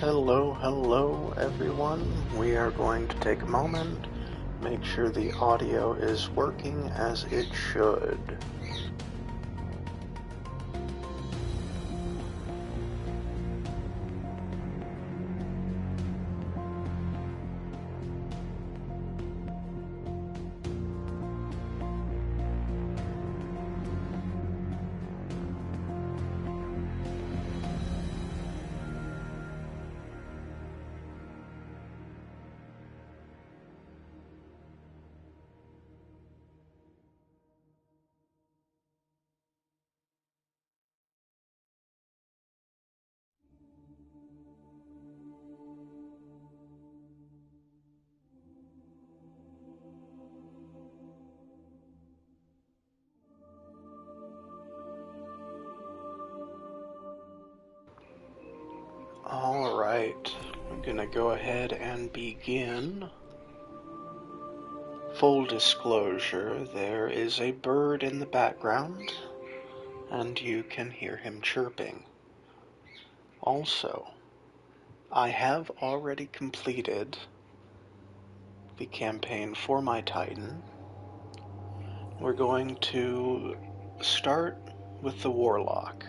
Hello, hello everyone. We are going to take a moment, make sure the audio is working as it should. Alright, I'm gonna go ahead and begin. Full disclosure, there is a bird in the background, and you can hear him chirping. Also, I have already completed the campaign for my Titan. We're going to start with the Warlock.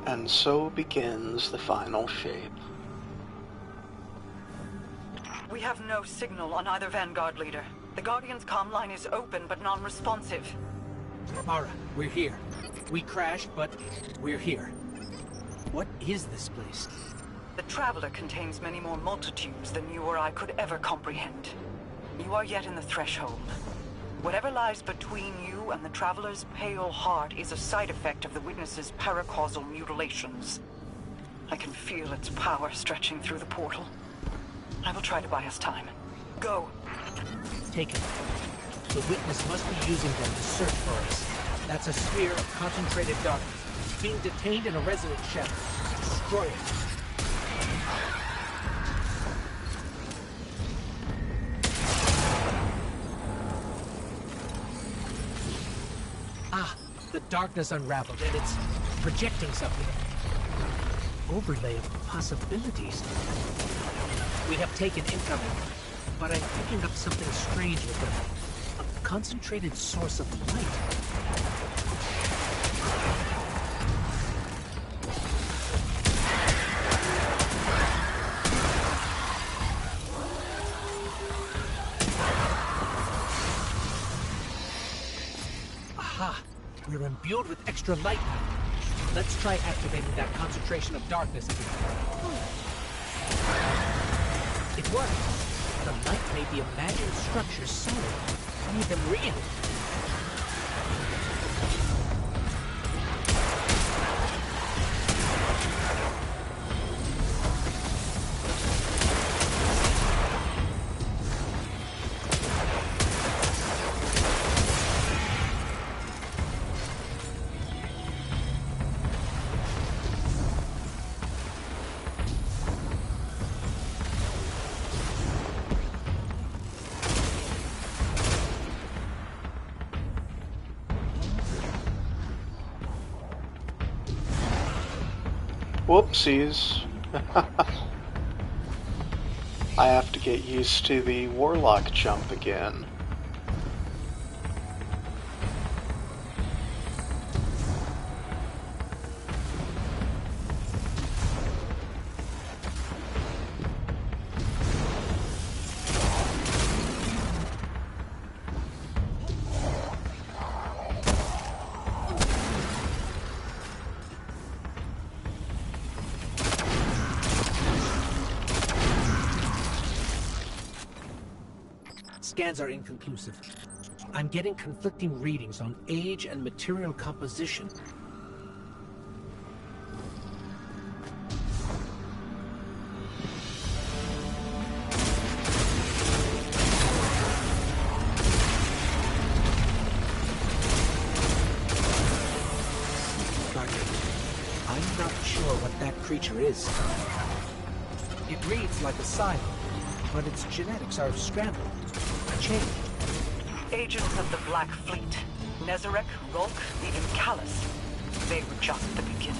And so begins the final shape. We have no signal on either Vanguard leader. The Guardian's comm line is open but non-responsive. Mara, we're here. We crashed, but we're here. What is this place? The Traveler contains many more multitudes than you or I could ever comprehend. You are yet in the threshold. Whatever lies between you and the Traveler's pale heart is a side effect of the Witness's paracausal mutilations. I can feel its power stretching through the portal. I will try to buy us time. Go. Take it. The Witness must be using them to search for us. That's a sphere of concentrated darkness. It's being detained in a resonant shell. Destroy it. Ah, the darkness unraveled and it's projecting something. Overlay of possibilities. We have taken incoming, but I'm picking up something strange with them. A concentrated source of light. Aha! We're imbued with extra light now. Let's try activating that concentration of darkness again. It worked. The light made the imagined structures solid, made them real. Whoopsies. I have to get used to the warlock jump again. Scans are inconclusive. I'm getting conflicting readings on age and material composition. Guardian, I'm not sure what that creature is. It reads like a silo, but its genetics are scrambled. Changed. Agents of the Black Fleet. Nezarec, Rolk, even Callus. They were just the beginning.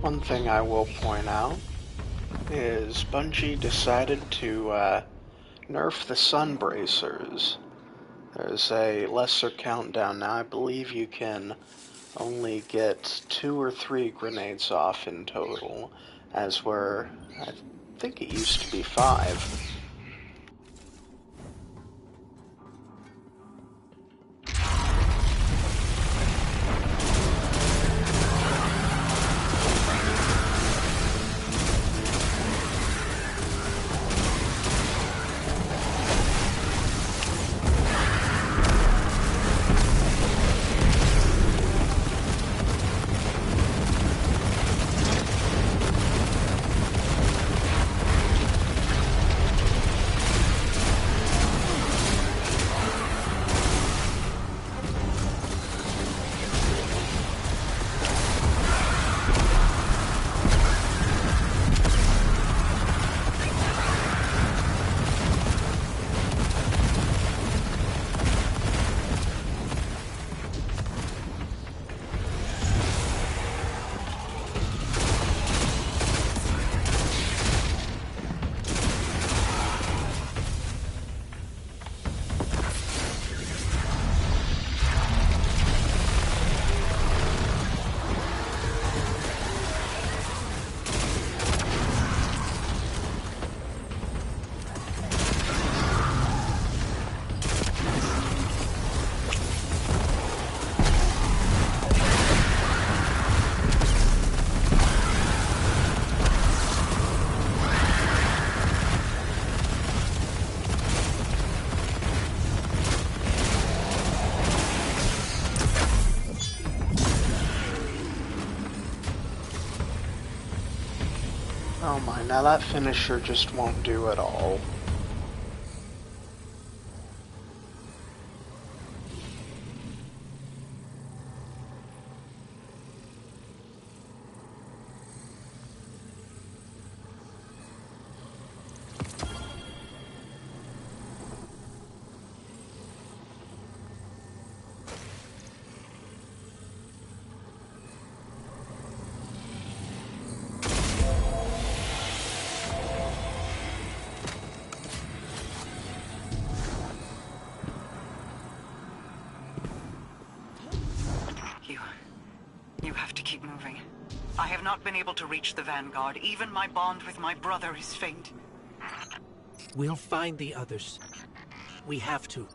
One thing I will point out is Bungie decided to nerf the sun bracers. There's a lesser countdown now. I believe you can only get 2 or 3 grenades off in total, as were, I think it used to be 5. Oh my, now that finisher just won't do at all. You have to keep moving. I have not been able to reach the Vanguard. Even my bond with my brother is faint. We'll find the others. We have to.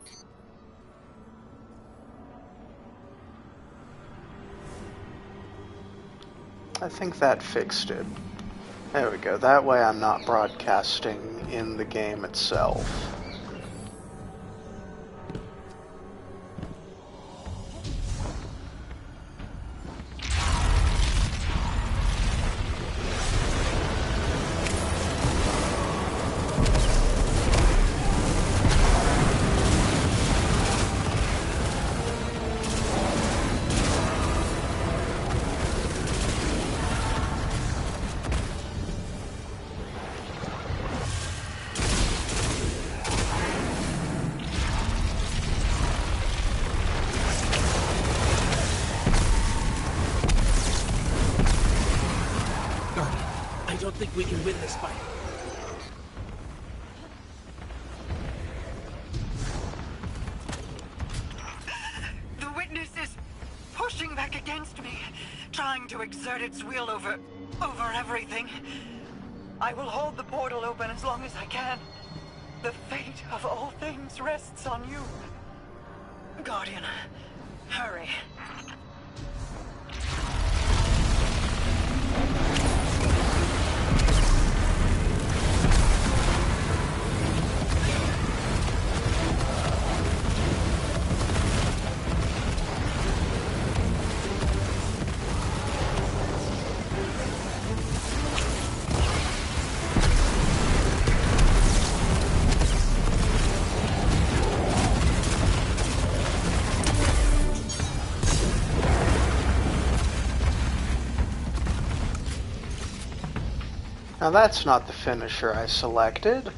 I think that fixed it. There we go. That way I'm not broadcasting in the game itself. I don't think we can win this fight. The witness is pushing back against me, trying to exert its will over everything. I will hold the portal open as long as I can. The fate of all things rests on you. Guardian, hurry. Now that's not the finisher I selected.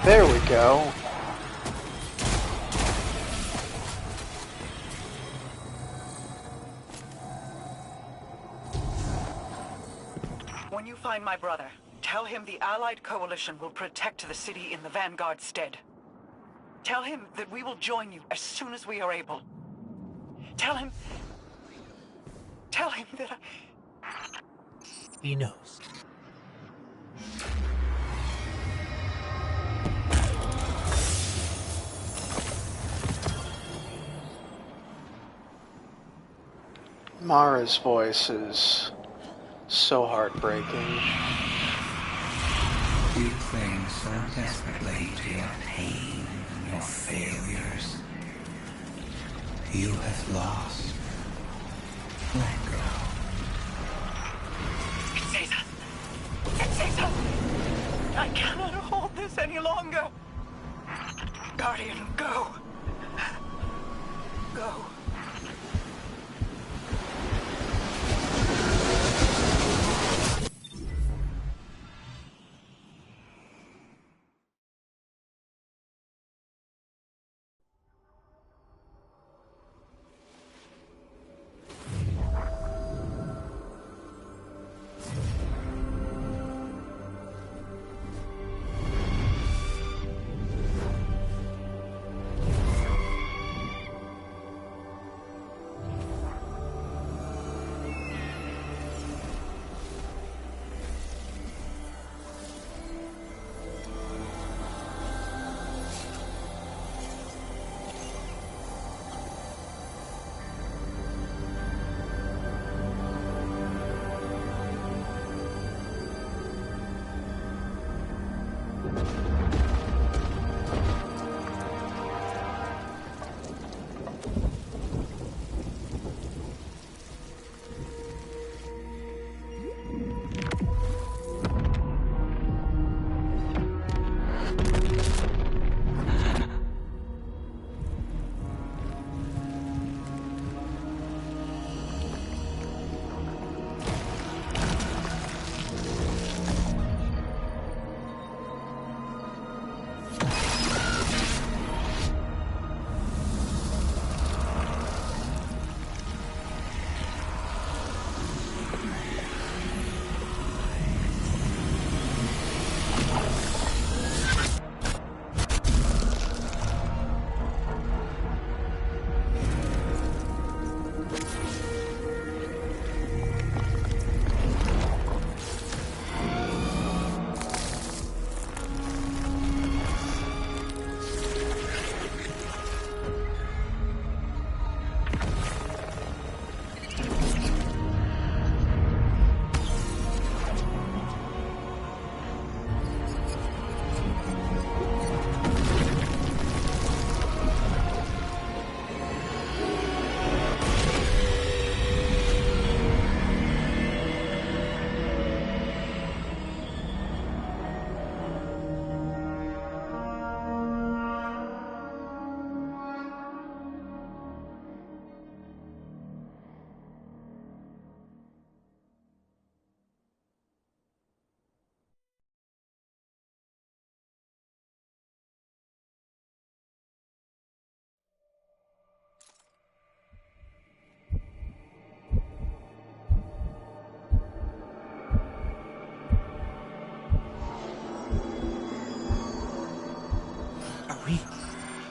There we go. When you find my brother, tell him the Allied Coalition will protect the city in the Vanguard's stead. Tell him that we will join you as soon as we are able. Tell him that He knows. Mara's voice is So heartbreaking. You cling so desperately to your pain and your failures. You have lost. Let go. Caesar! I cannot hold this any longer! Guardian, go! Go.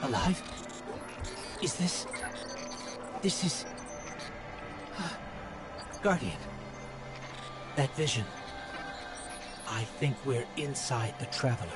Alive? Is this... This is... Guardian. That vision. I think we're inside the Traveler.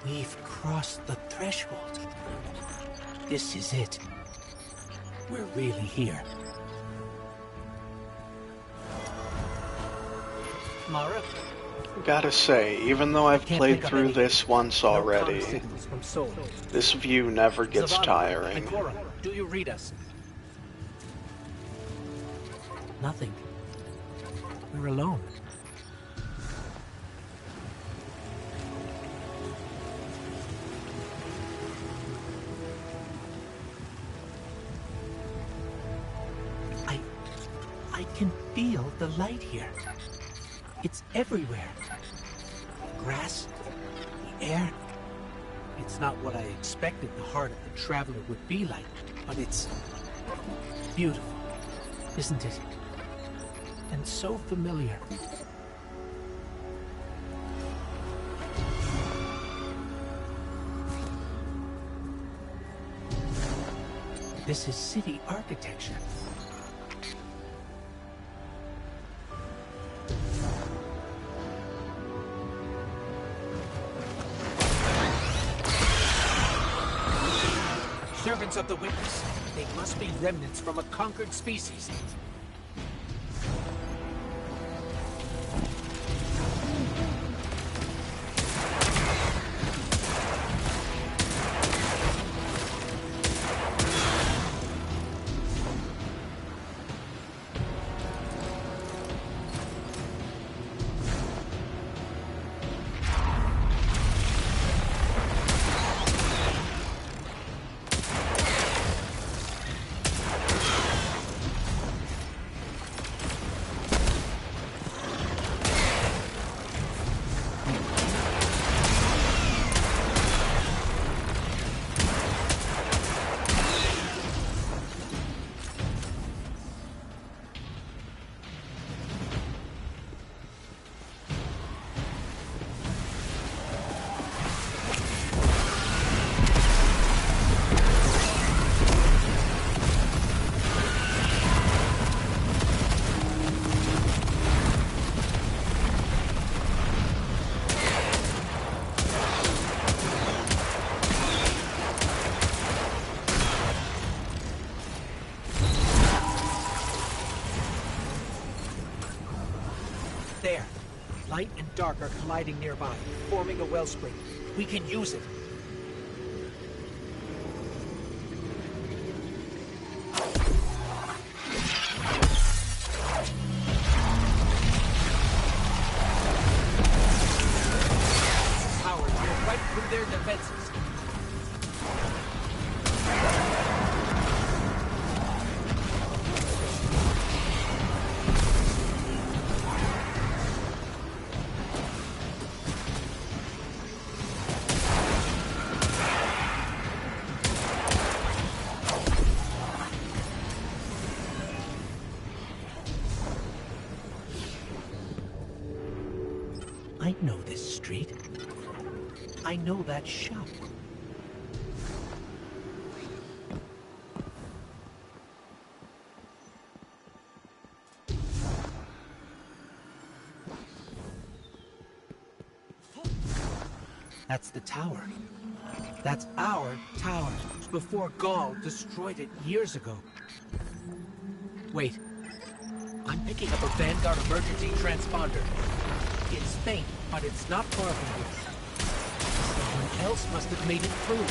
We've crossed the threshold. This is it. We're really here. Mara? Gotta say, even though I've Can't played pick up through anything. this once No already, comm signals from Sol. this view never gets Zavala, tiring. Ikora, do you read us? Nothing. We're alone. I can feel the light here. It's everywhere. The grass, the air. It's not what I expected the heart of the Traveler would be like, but it's beautiful, isn't it? And so familiar. This is city architecture. Servants of the Witness. They must be remnants from a conquered species. There. Light and dark are colliding nearby, forming a wellspring. We can use it. Power tear right through their defenses. I know this street. I know that shop. That's the tower. That's our tower, before Gaul destroyed it years ago. Wait. I'm picking up a Vanguard emergency transponder. It's faint, but it's not far from here. Someone else must have made it through.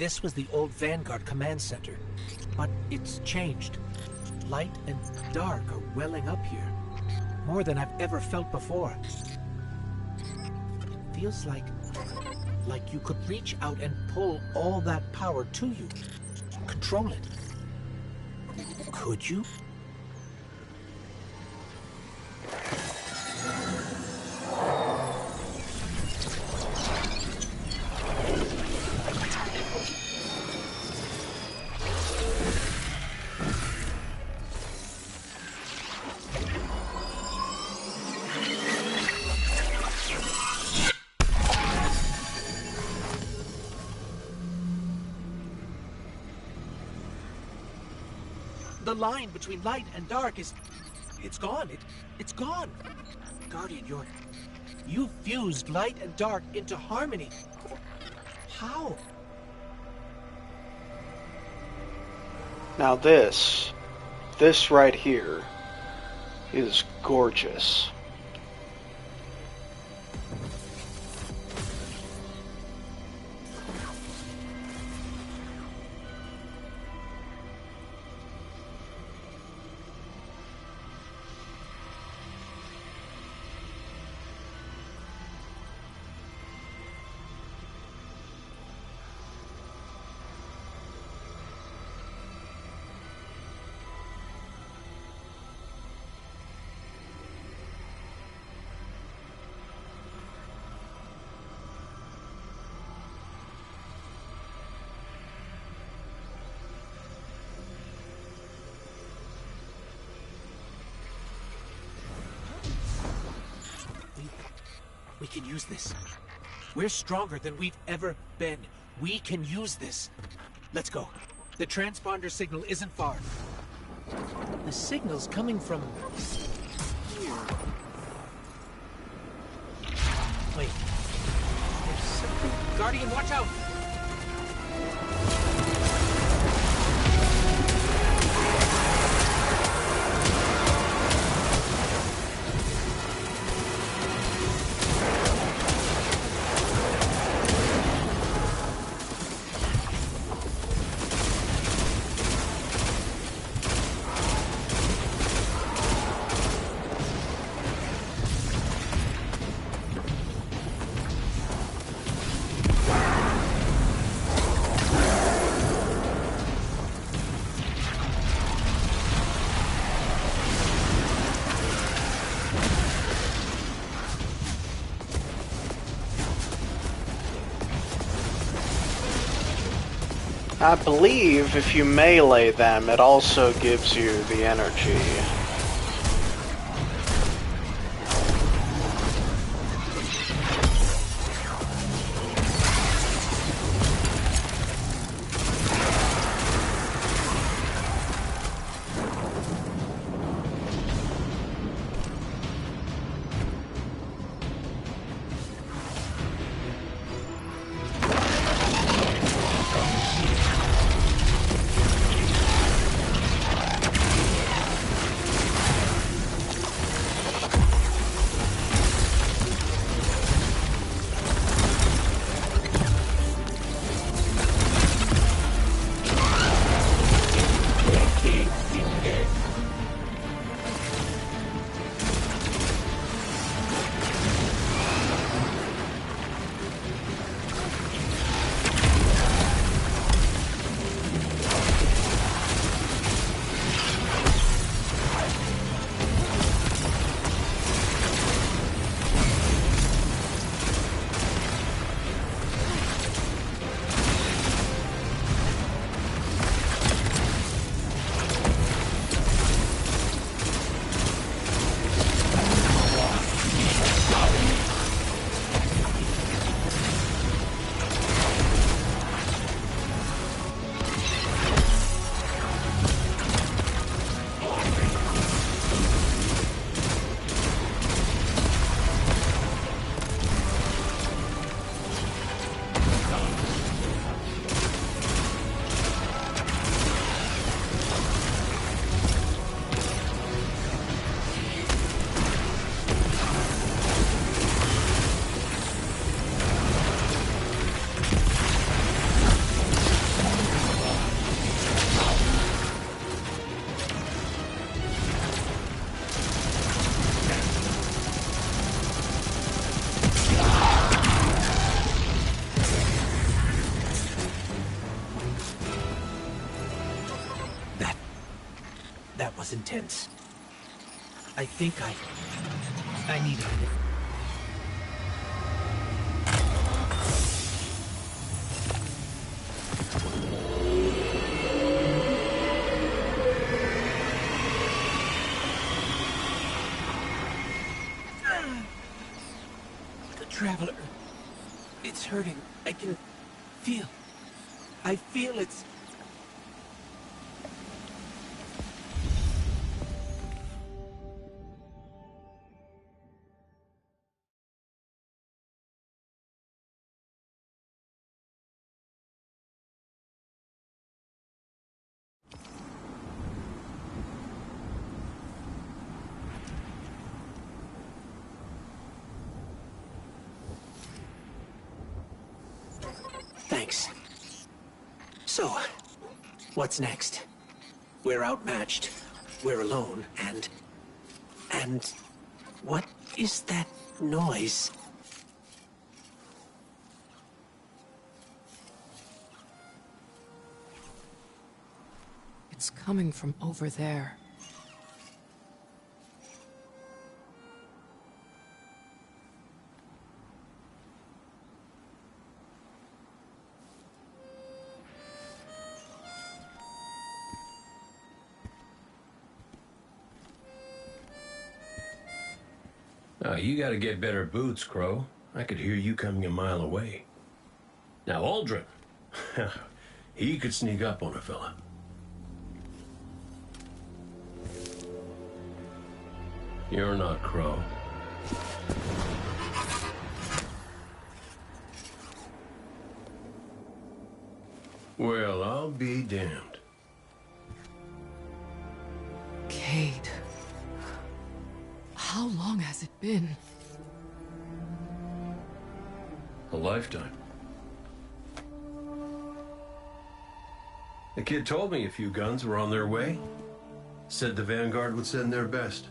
This was the old Vanguard command center, but it's changed. Light and dark are welling up here, more than I've ever felt before. Feels like you could reach out and pull all that power to you, control it. Could you? The line between light and dark it's gone. It's gone. Guardian, you fused light and dark into harmony. How? Now this right here is gorgeous. We can use this. We're stronger than we've ever been. We can use this. Let's go. The transponder signal isn't far. The signal's coming from here. Wait. There's something. Guardian, watch out! I believe if you melee them, it also gives you the energy. was intense. I think I need a minute. The Traveler. It's hurting. I can feel. I feel it's... Thanks. So, what's next? We're outmatched. We're alone, and what is that noise? It's coming from over there. Oh, you gotta get better boots, Crow. I could hear you coming a mile away. Now, Aldrin, he could sneak up on a fella. You're not Crow. Well, I'll be damned. Cade. How long has it been? A lifetime. The kid told me a few guns were on their way. Said the Vanguard would send their best.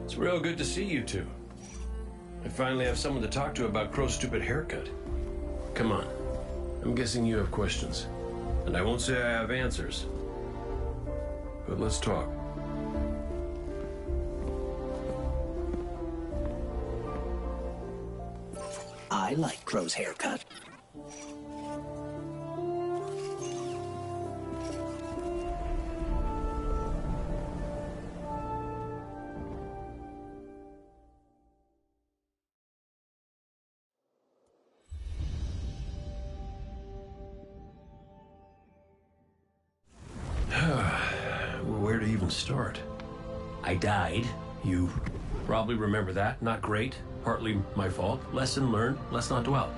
It's real good to see you two. I finally have someone to talk to about Crow's stupid haircut. Come on. I'm guessing you have questions. And I won't say I have answers. But let's talk. I like Crow's haircut. Where to even start? I died. You probably remember that. Not great. Partly my fault. Lesson learned. Let's not dwell.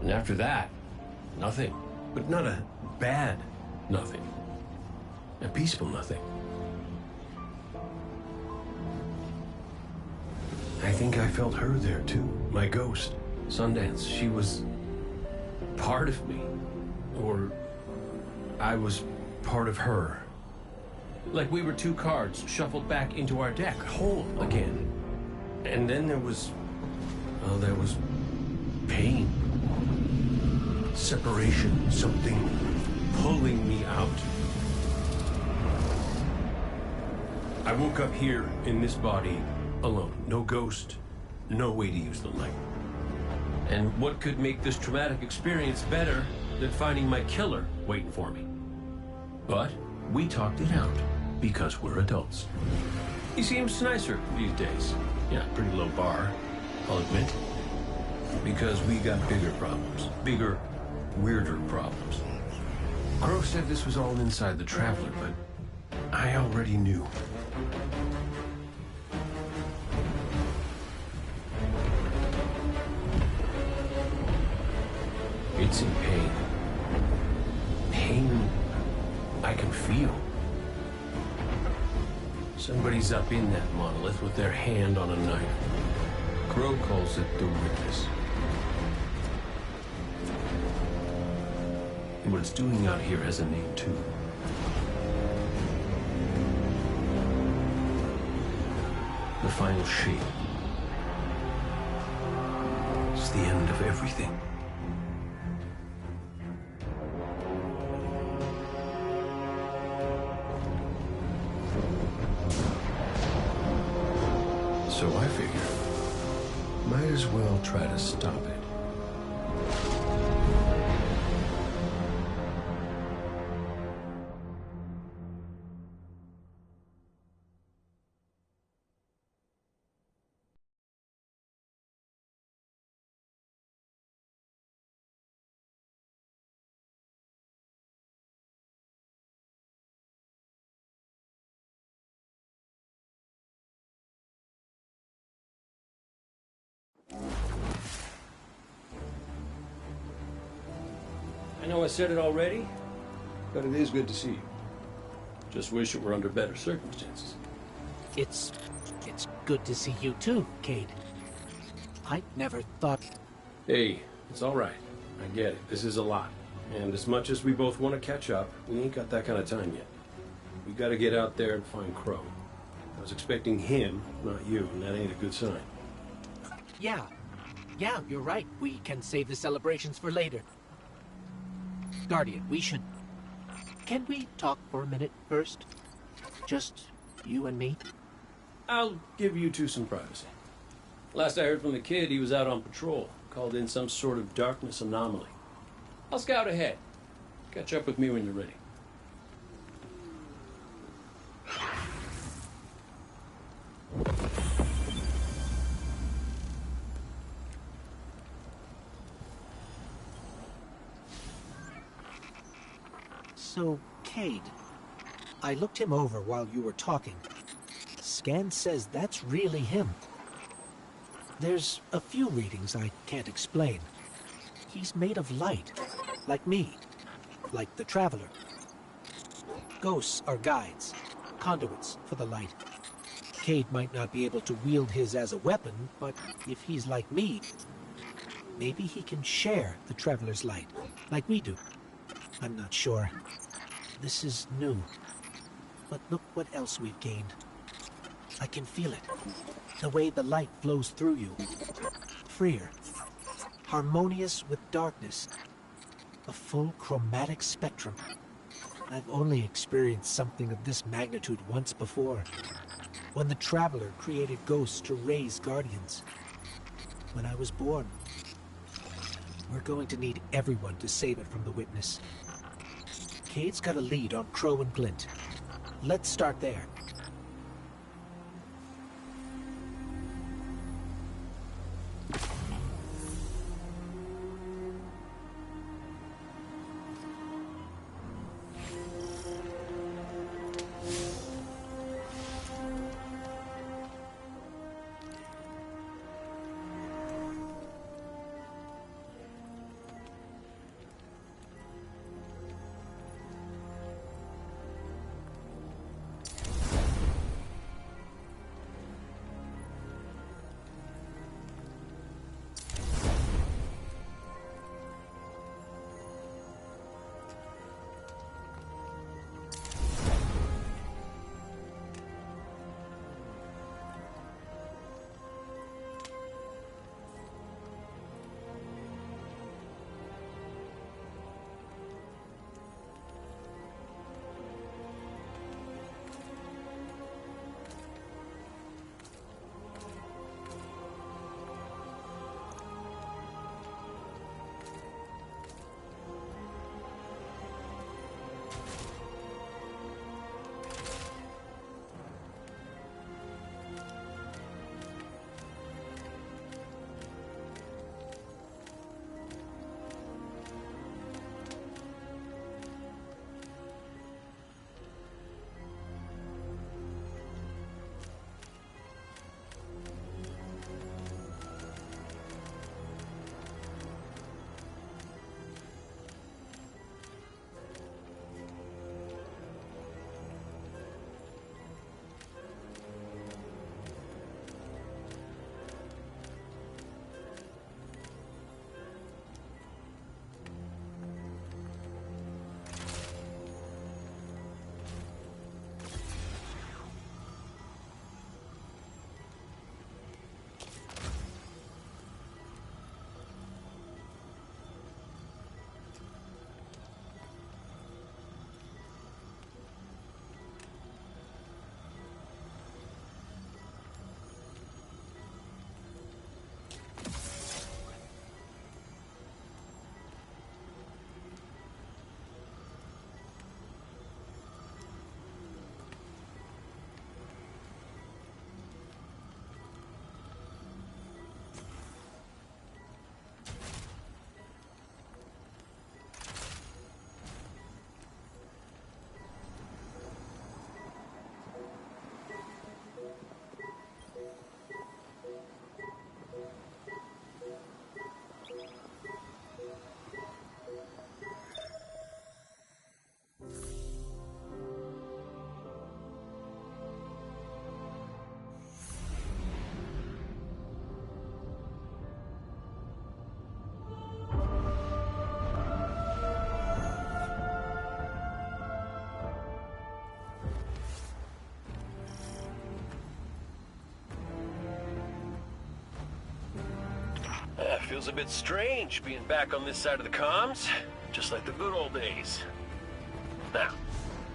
And after that, nothing. But not a bad nothing. A peaceful nothing. I think I felt her there too. My ghost. Sundance. She was part of me. Or I was part of her. Like we were two cards shuffled back into our deck, whole again. And then there was... well, there was pain. Separation, something pulling me out. I woke up here in this body alone. No ghost, no way to use the light. And what could make this traumatic experience better than finding my killer waiting for me? But we talked it out because we're adults. He seems nicer these days. Yeah, pretty low bar, I'll admit. Because we got bigger problems. Bigger, weirder problems. Crow said this was all inside the Traveler, but I already knew. It's in pain. Pain I can feel. Somebody's up in that monolith with their hand on a knife. Crow calls it the Witness. And what it's doing out here has a name, too. The final shape. It's the end of everything. So I figure, might as well try to stop it. I know I said it already, but it is good to see you. Just wish it were under better circumstances. It's good to see you too, Cade. I never thought... Hey, it's all right. I get it. This is a lot. And as much as we both want to catch up, we ain't got that kind of time yet. We gotta get out there and find Crow. I was expecting him, not you, and that ain't a good sign. Yeah, you're right. We can save the celebrations for later. Guardian, we should... Can we talk for a minute first? Just you and me? I'll give you two some privacy. Last I heard from the kid, he was out on patrol. Called in some sort of darkness anomaly. I'll scout ahead. Catch up with me when you're ready. So, Cade, I looked him over while you were talking. Scan says that's really him. There's a few readings I can't explain. He's made of light, like me, like the Traveler. Ghosts are guides, conduits for the light. Cade might not be able to wield his as a weapon, but if he's like me, maybe he can share the Traveler's light, like we do. I'm not sure. This is new. But look what else we've gained. I can feel it. The way the light flows through you. Freer. Harmonious with darkness. A full chromatic spectrum. I've only experienced something of this magnitude once before. When the Traveler created ghosts to raise guardians. When I was born. We're going to need everyone to save it from the Witness. Cade's got a lead on Crow and Glint. Let's start there. Feels a bit strange being back on this side of the comms, just like the good old days. Now,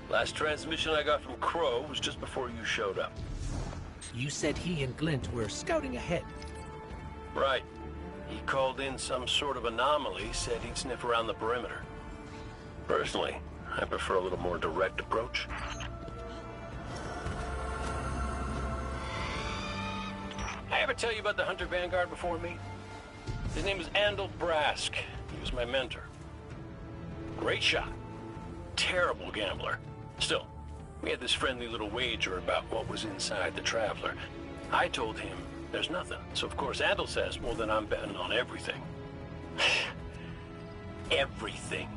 last transmission I got from Crow was just before you showed up. You said he and Glint were scouting ahead. Right. He called in some sort of anomaly, said he'd sniff around the perimeter. Personally, I prefer a little more direct approach. I ever tell you about the Hunter Vanguard before me? His name was Andal Brask. He was my mentor. Great shot. Terrible gambler. Still, we had this friendly little wager about what was inside the Traveler. I told him there's nothing. So of course Andal says, well then I'm betting on everything. Everything.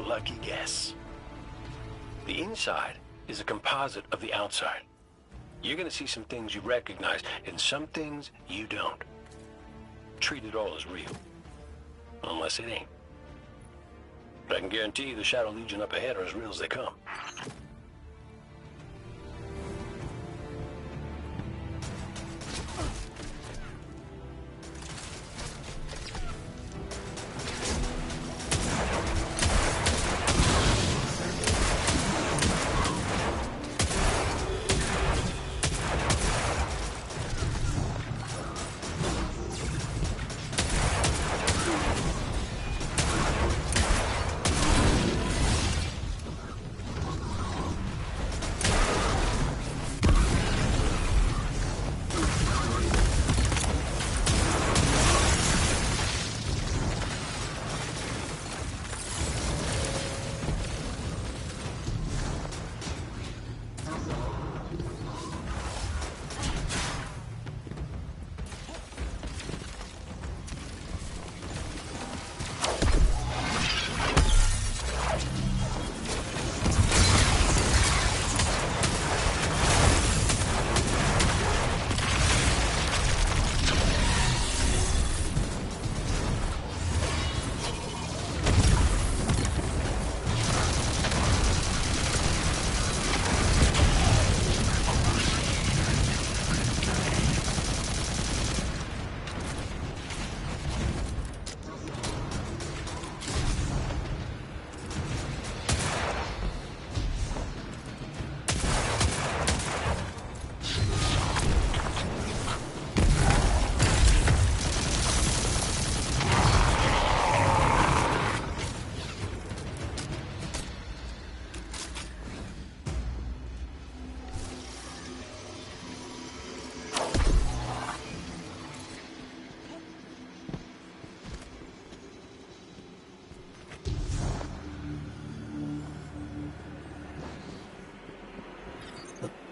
Lucky guess. The inside is a composite of the outside. You're gonna see some things you recognize, and some things you don't. Treat it all as real. Unless it ain't. But I can guarantee you the Shadow Legion up ahead are as real as they come.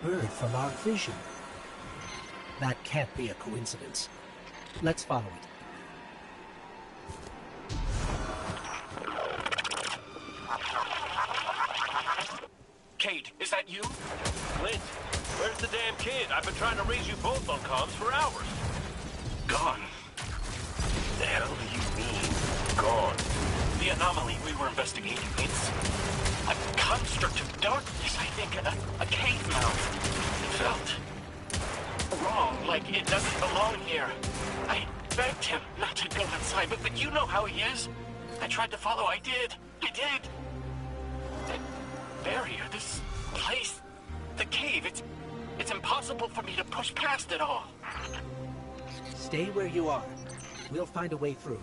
Bird from our vision. That can't be a coincidence. Let's follow it. Cade, is that you? Clint, where's the damn kid? I've been trying to raise you both on comms for hours. Gone. The hell do you mean, gone? The anomaly we were investigating, it's a construct of darkness, I think. A cave mouth. It felt wrong, like it doesn't belong here. I begged him not to go inside, but you know how he is. I tried to follow, I did. That barrier, this place, the cave, it's impossible for me to push past it all. Stay where you are. We'll find a way through.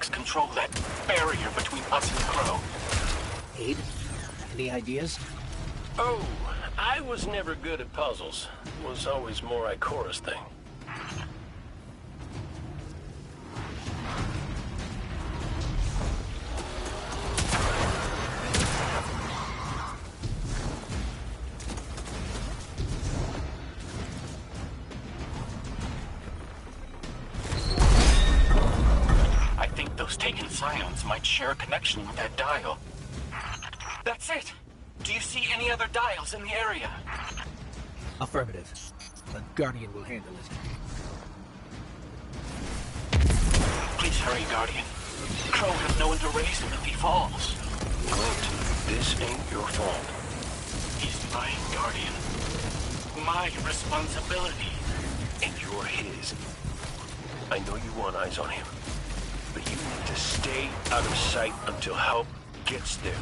Control that barrier between us and Crow. Cade, any ideas? Oh, I was never good at puzzles. It was always more Ikora's thing. those taken scions might share a connection with that dial. That's it! Do you see any other dials in the area? Affirmative. The Guardian will handle it. Please hurry, Guardian. Crow has no one to raise him if he falls. Clint, this ain't your fault. He's my Guardian. My responsibility. And you're his. I know you want eyes on him, but you need to stay out of sight until help gets there.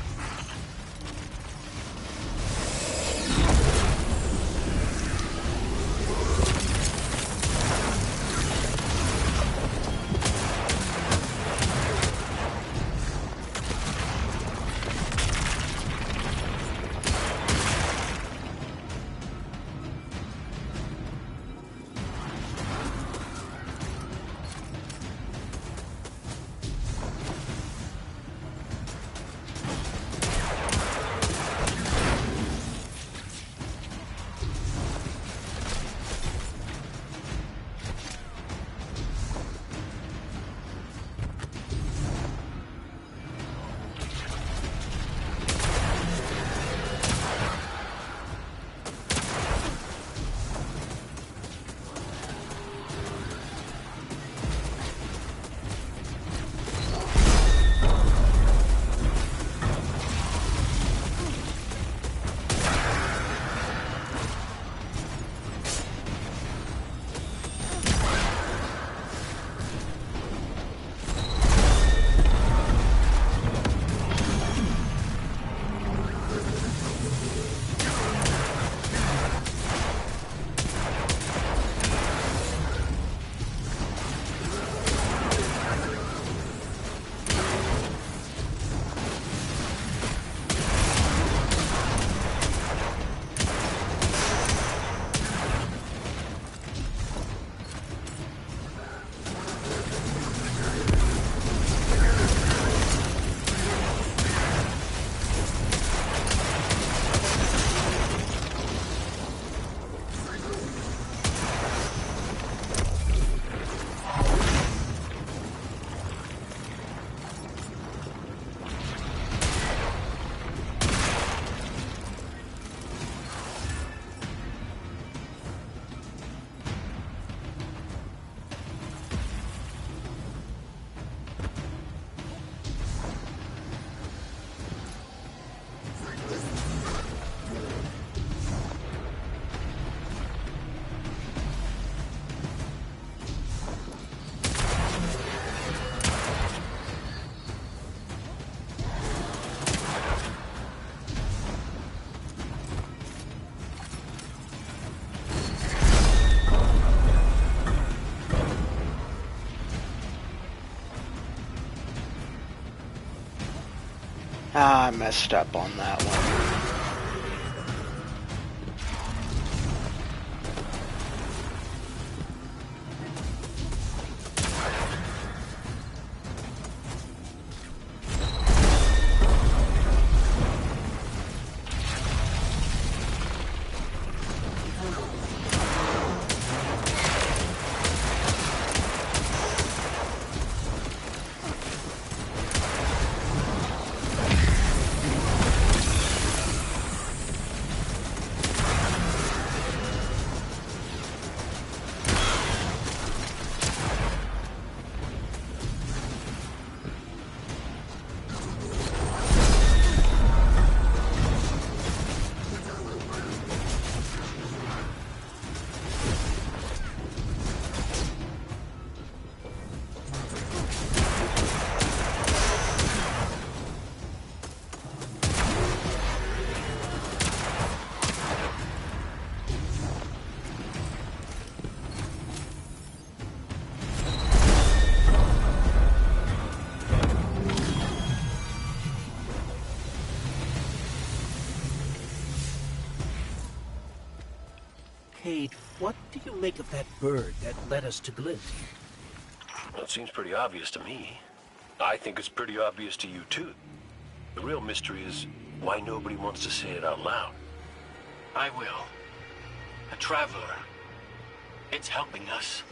I messed up on that one. Cayde, what do you make of that bird that led us to Glint? Well, it seems pretty obvious to me. I think it's pretty obvious to you, too. The real mystery is why nobody wants to say it out loud. I will. A traveler. It's helping us.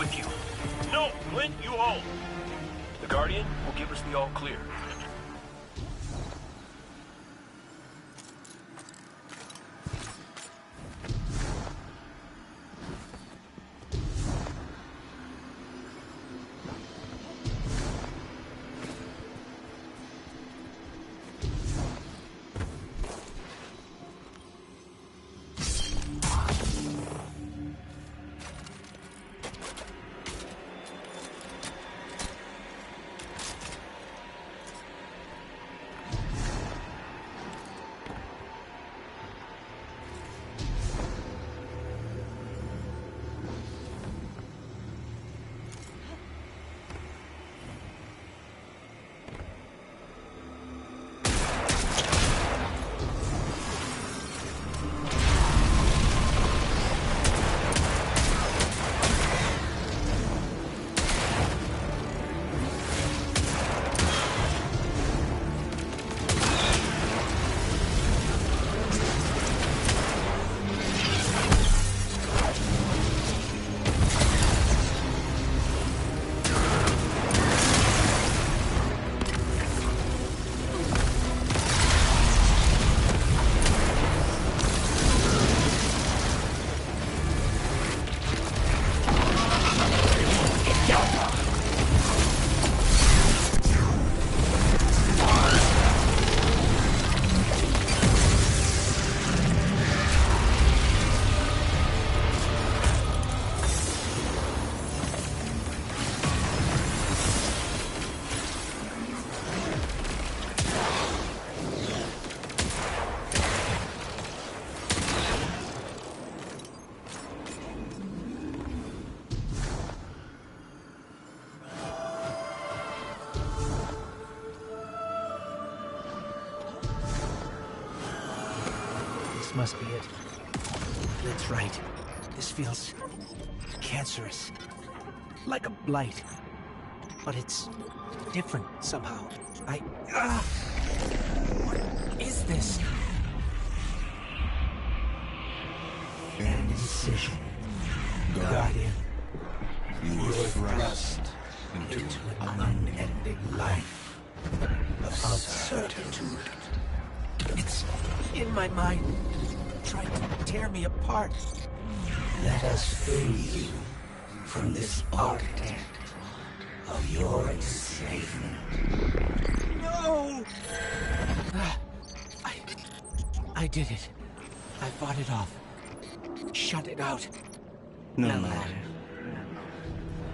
with you. No, Clint, you hold. The Guardian will give us the all clear. This must be it. That's right. This feels cancerous. Like a blight. But it's different somehow. What is this? An incision. Guardian. You were thrust into An unending life of certitude. It's in my mind, trying to tear me apart. Let us free you from this architect of your enslavement. No! I did it. I fought it off. Shut it out. No matter.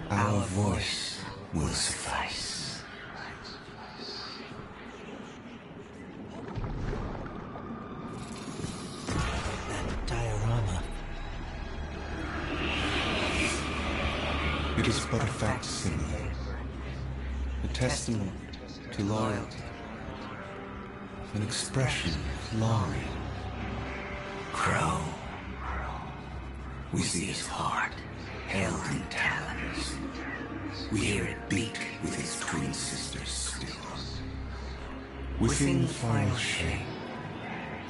Our voice will suffice. That diorama. It is but a facsimile, a testament to loyalty, an expression of longing. Crow. We see his heart held in talons. We hear it beat with his twin sisters still. Within the final shape,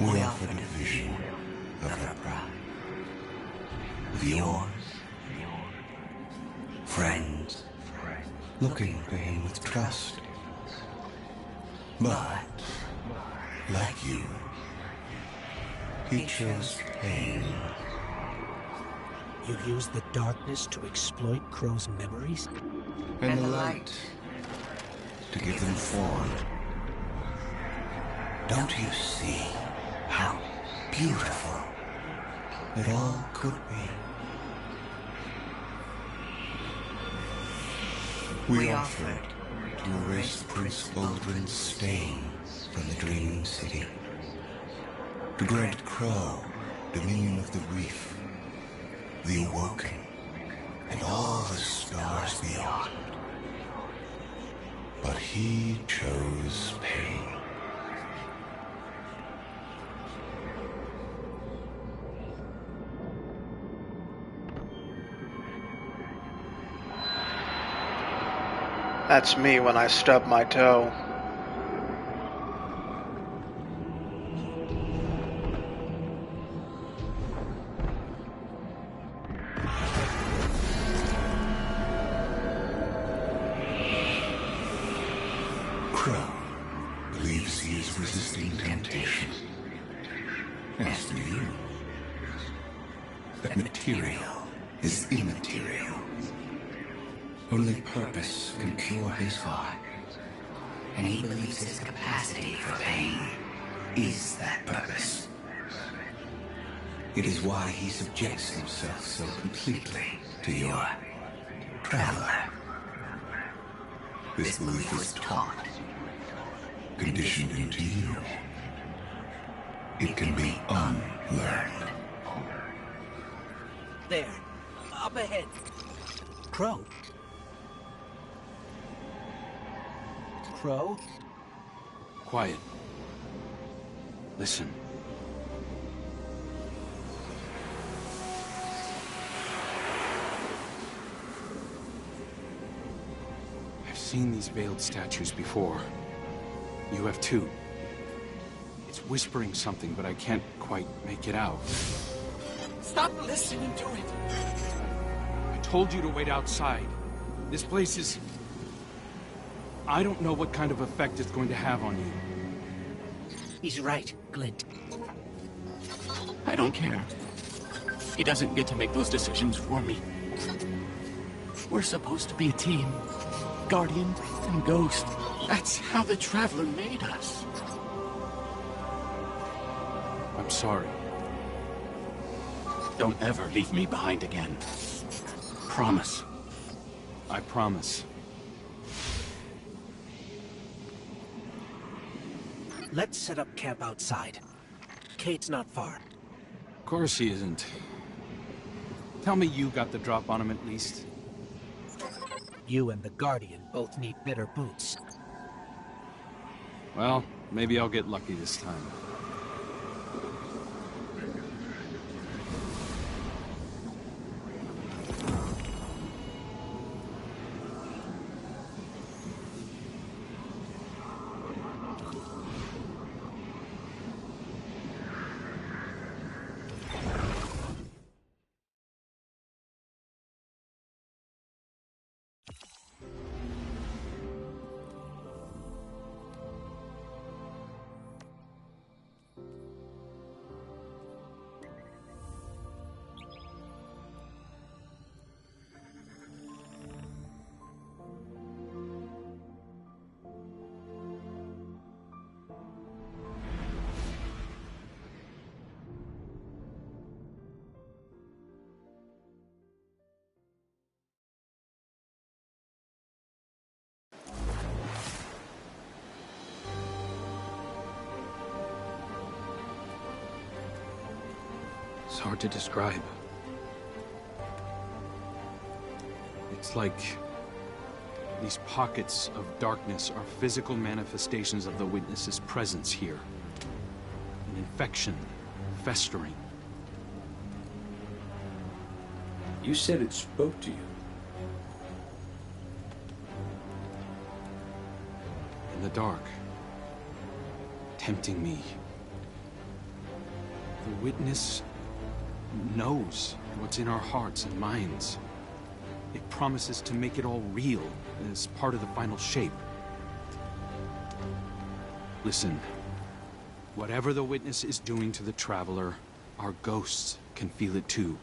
we offered a vision of our bride. Of yours. Friends, looking to him with trust. But, like you, he chose pain. You use the darkness to exploit Crow's memories? And the light to give them form. Don't you see how beautiful it all could be? We offered to erase Prince Uldren's stain from the Dreaming City, to grant Crow dominion of the reef, the Awoken, and all the stars beyond. But he chose pain. That's me when I stub my toe. Crow believes he is resisting temptation. As do you. But material is immaterial. Only purpose can cure his heart. And he believes his capacity for pain is that purpose. It is why he subjects himself so completely to your traveler. This belief was taught, conditioned into you. It can be unlearned. There. Up ahead. Crow. Crow? Quiet. Listen. I've seen these veiled statues before. You have too. It's whispering something, but I can't quite make it out. Stop listening to it! I told you to wait outside. This place is... I don't know what kind of effect it's going to have on you. He's right, Glint. I don't care. He doesn't get to make those decisions for me. We're supposed to be a team. Guardian and Ghost. That's how the Traveler made us. I'm sorry. Don't ever leave me behind again. Promise. I promise. Let's set up camp outside. Cade's not far. Of course he isn't. Tell me you got the drop on him at least. You and the Guardian both need better boots. Well, maybe I'll get lucky this time. It's hard to describe. It's like these pockets of darkness are physical manifestations of the Witness's presence here. An infection, festering. You said it spoke to you. In the dark. Tempting me. The Witness knows what's in our hearts and minds. It promises to make it all real as part of the final shape. Listen, whatever the Witness is doing to the Traveler, our ghosts can feel it too.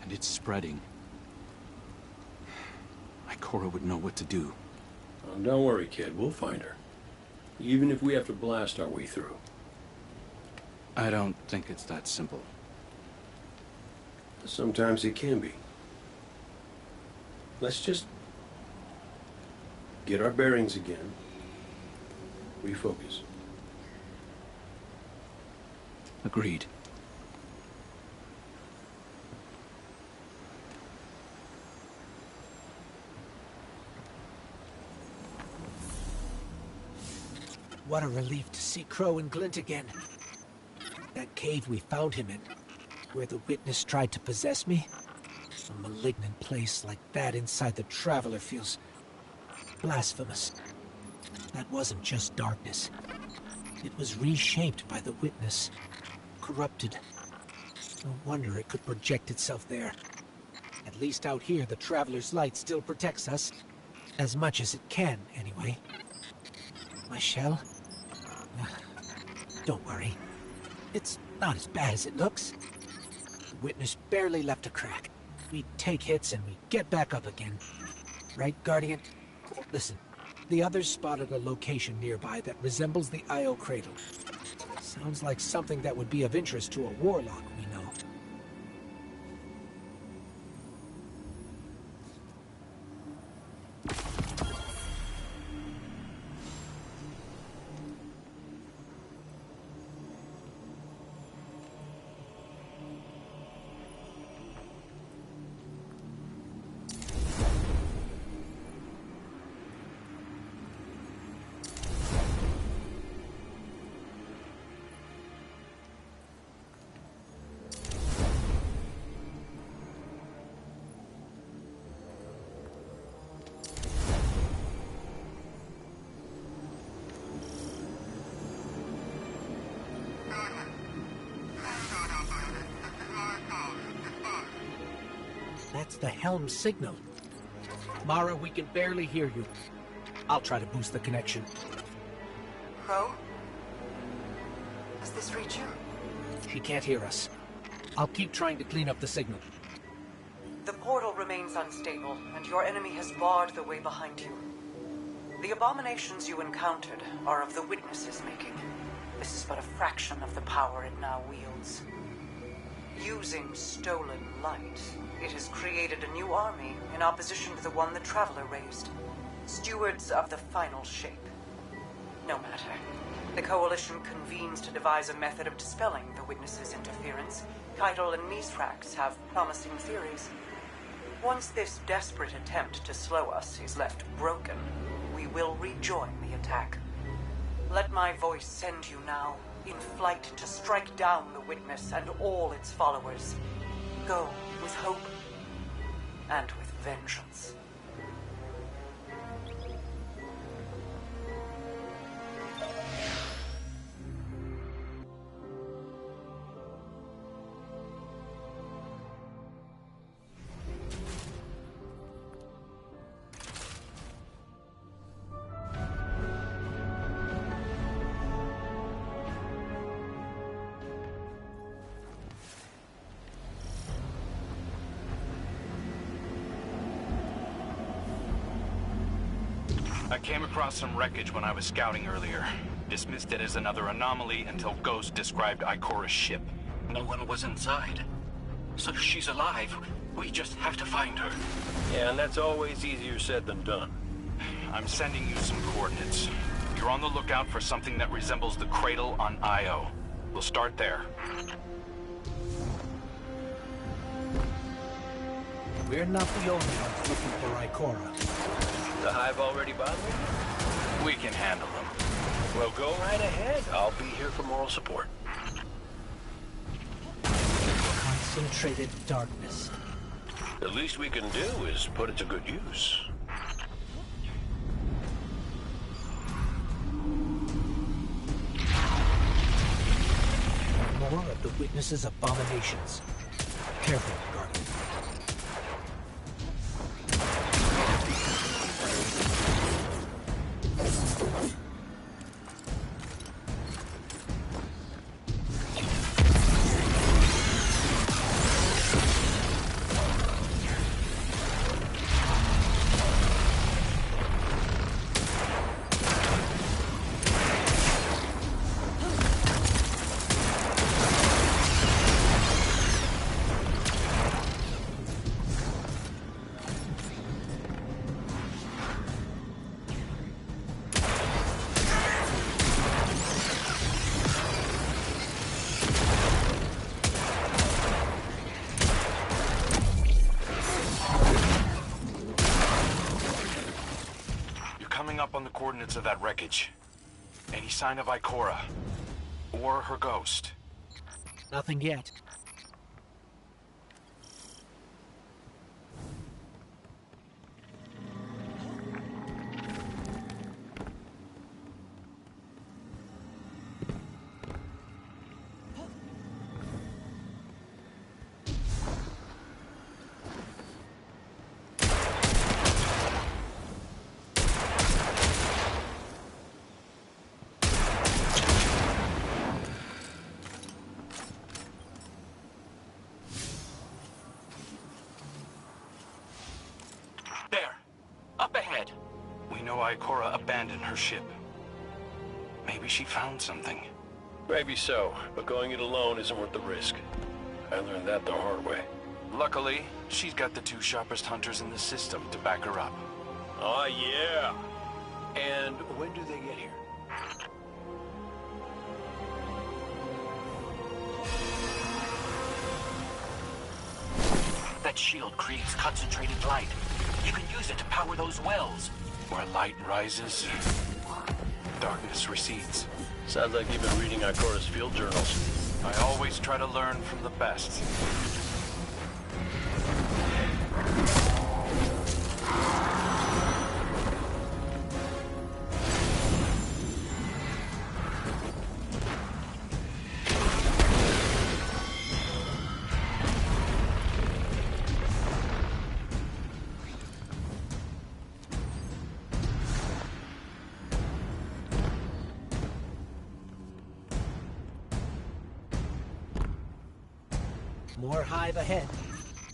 And it's spreading. Ikora would know what to do. Oh, don't worry, kid. We'll find her. Even if we have to blast our way through. I don't think it's that simple. Sometimes it can be. Let's just get our bearings again. Refocus. Agreed. What a relief to see Crow and Glint again. That cave we found him in, where the Witness tried to possess me. A malignant place like that inside the Traveler feels blasphemous. That wasn't just darkness. It was reshaped by the Witness. Corrupted. No wonder it could project itself there. At least out here, the Traveler's light still protects us. As much as it can, anyway. My shell? Don't worry. It's not as bad as it looks. The Witness barely left a crack. We take hits and we get back up again. Right, Guardian? Listen, the others spotted a location nearby that resembles the Io cradle. Sounds like something that would be of interest to a warlock we know. That's the helm signal. Mara, we can barely hear you. I'll try to boost the connection. Crow? Does this reach you? She can't hear us. I'll keep trying to clean up the signal. The portal remains unstable, and your enemy has barred the way behind you. The abominations you encountered are of the Witness's making. This is but a fraction of the power it now wields. Using stolen light, it has created a new army in opposition to the one the Traveler raised. Stewards of the final shape. No matter. The Coalition convenes to devise a method of dispelling the Witness's interference. Keitel and Mithrax have promising theories. Once this desperate attempt to slow us is left broken, we will rejoin the attack. Let my voice send you now, in flight to strike down the Witness and all its followers. Go with hope and with vengeance. I came across some wreckage when I was scouting earlier. Dismissed it as another anomaly until Ghost described Ikora's ship. No one was inside. So she's alive. We just have to find her. Yeah, and that's always easier said than done. I'm sending you some coordinates. You're on the lookout for something that resembles the cradle on Io. We'll start there. We're not the only ones looking for Ikora. The Hive already bothering you? We can handle them. Well, go right ahead. I'll be here for moral support. Concentrated darkness. The least we can do is put it to good use. More of the Witness's abominations. Careful, Guardian. Up on the coordinates of that wreckage. Any sign of Ikora? Or her ghost? Nothing yet. There. Up ahead. We know Ikora abandoned her ship. Maybe she found something. Maybe so, but going it alone isn't worth the risk. I learned that the hard way. Luckily, she's got the 2 sharpest hunters in the system to back her up. Oh, yeah. And when do they get here? That shield creates concentrated light. You can use it to power those wells. Where light rises, darkness recedes. Sounds like you've been reading Ikora's field journals. I always try to learn from the best. More hive ahead.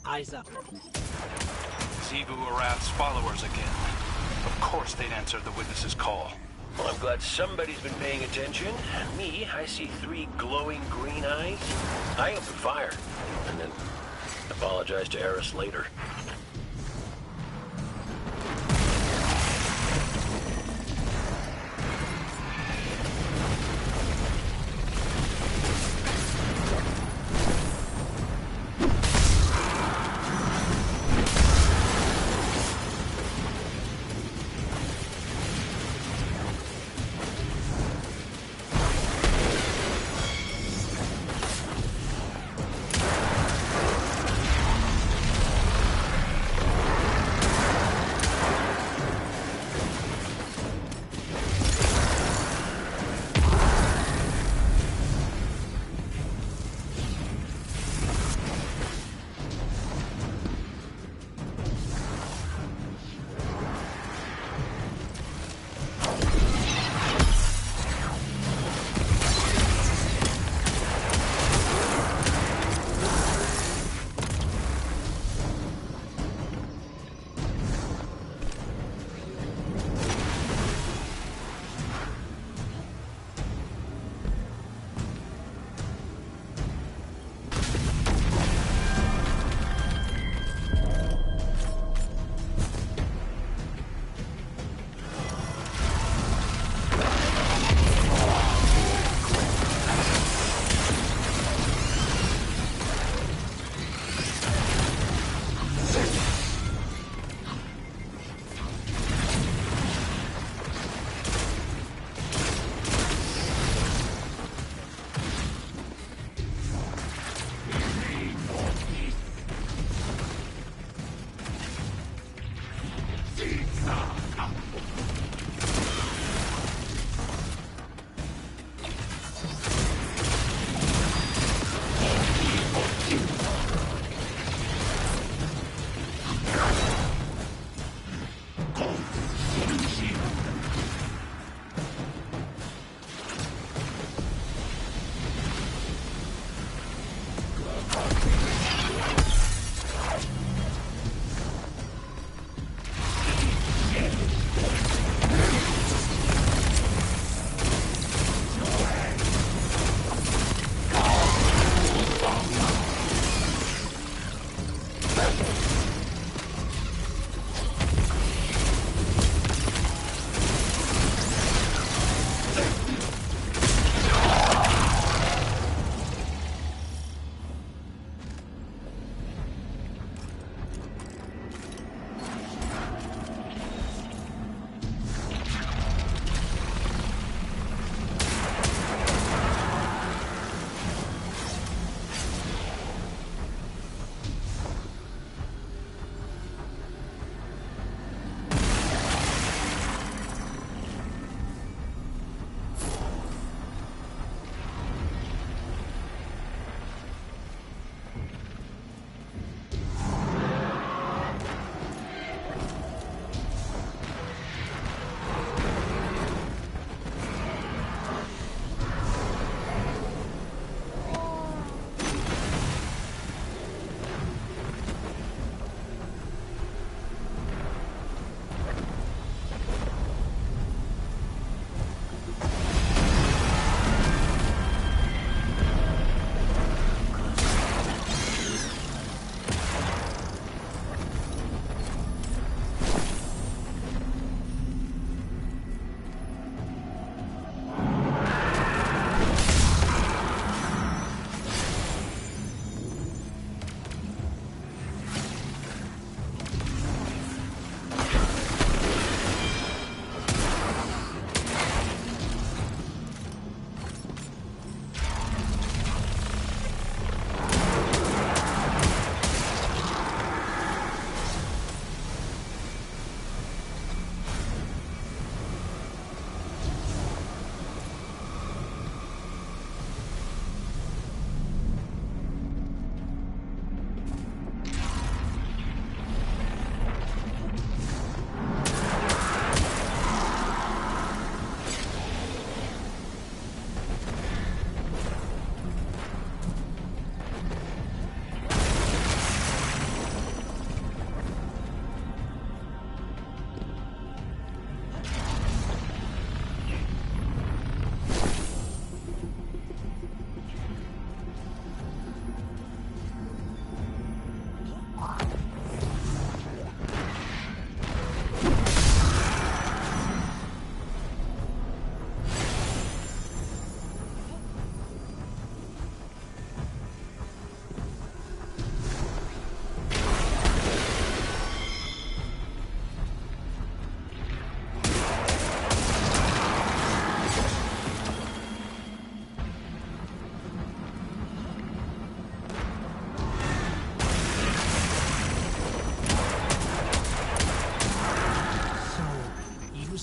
Eyes up. Xivu Arath's followers again. Of course they'd answer the witness's call. Well, I'm glad somebody's been paying attention. Me, I see 3 glowing green eyes. I open fire, and then apologize to Eris later.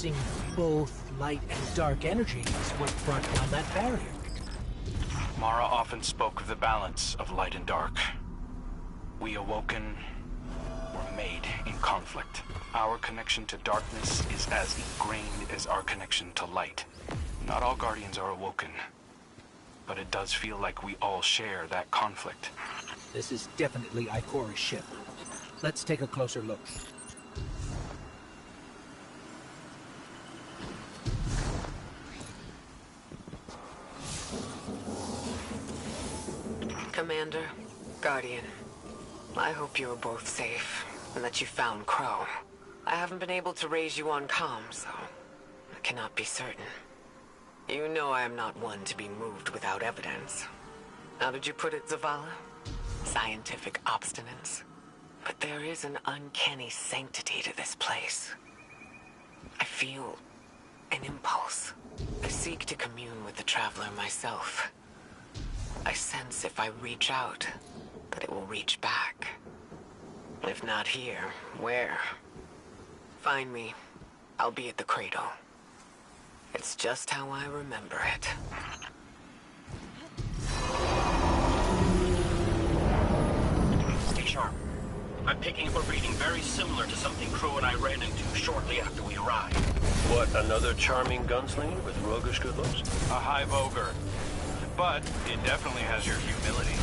Using both light and dark energy is what brought down that barrier. Mara often spoke of the balance of light and dark. We Awoken were made in conflict. Our connection to darkness is as ingrained as our connection to light. Not all Guardians are Awoken, but it does feel like we all share that conflict. This is definitely Ikora's ship. Let's take a closer look. Commander, Guardian, I hope you are both safe, and that you found Crow. I haven't been able to raise you on comms, so I cannot be certain. You know I am not one to be moved without evidence. How did you put it, Zavala? Scientific obstinance. But there is an uncanny sanctity to this place. I feel an impulse. I seek to commune with the Traveler myself. I sense if I reach out, that it will reach back. If not here, where? Find me. I'll be at the cradle. It's just how I remember it. Stay sharp. I'm picking up a reading very similar to something Crow and I ran into shortly after we arrived. What, another charming gunslinger with roguish good looks? A high voguer. But it definitely has your humility.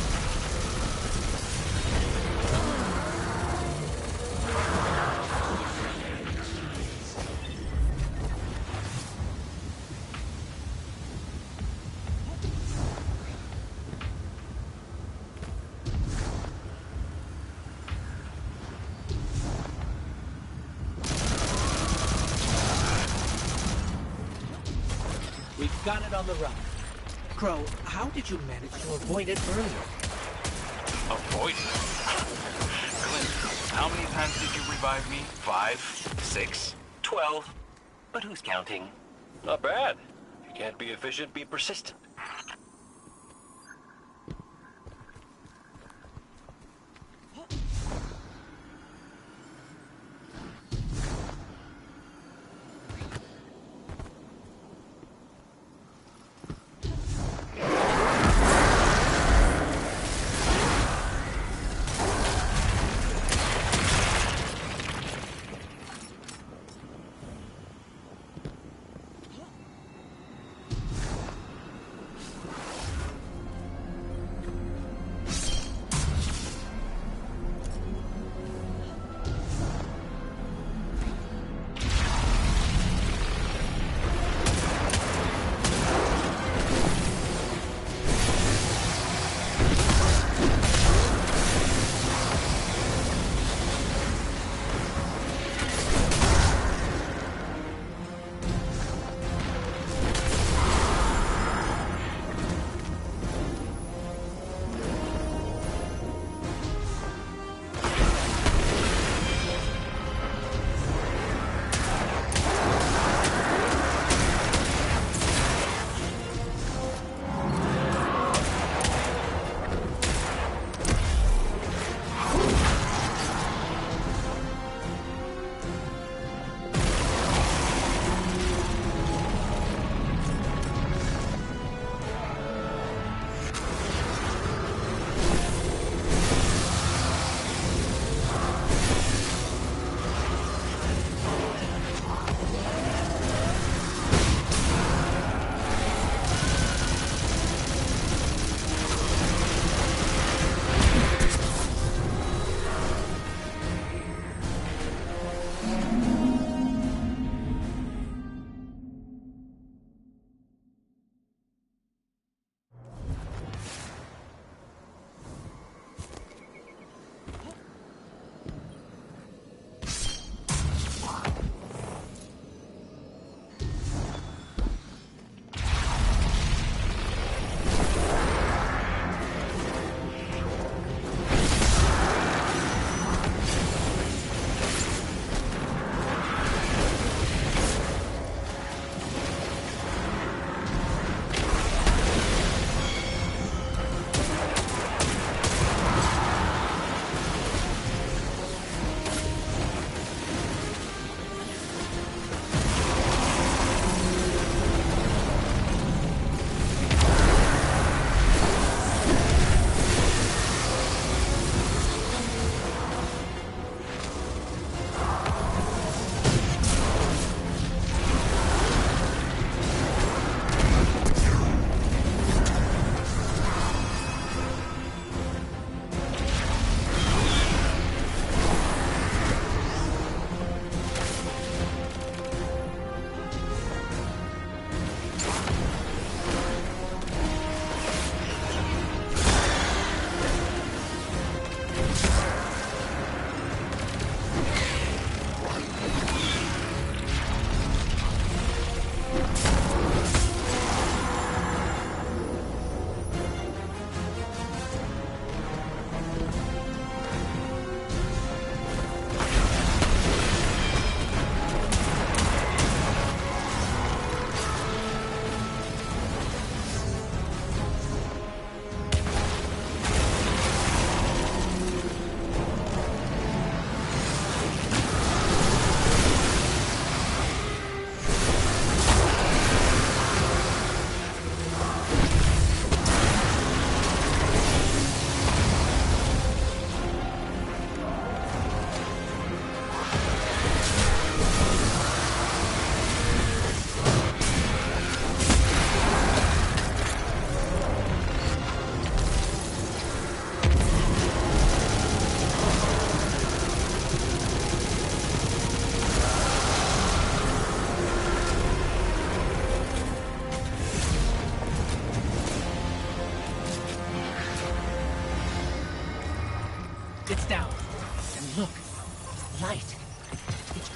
We've got it on the run. Crow, how did you manage to avoid it earlier? Avoid it? Clint, how many times did you revive me? 5? 6? 12. But who's counting? Not bad. If you can't be efficient, be persistent.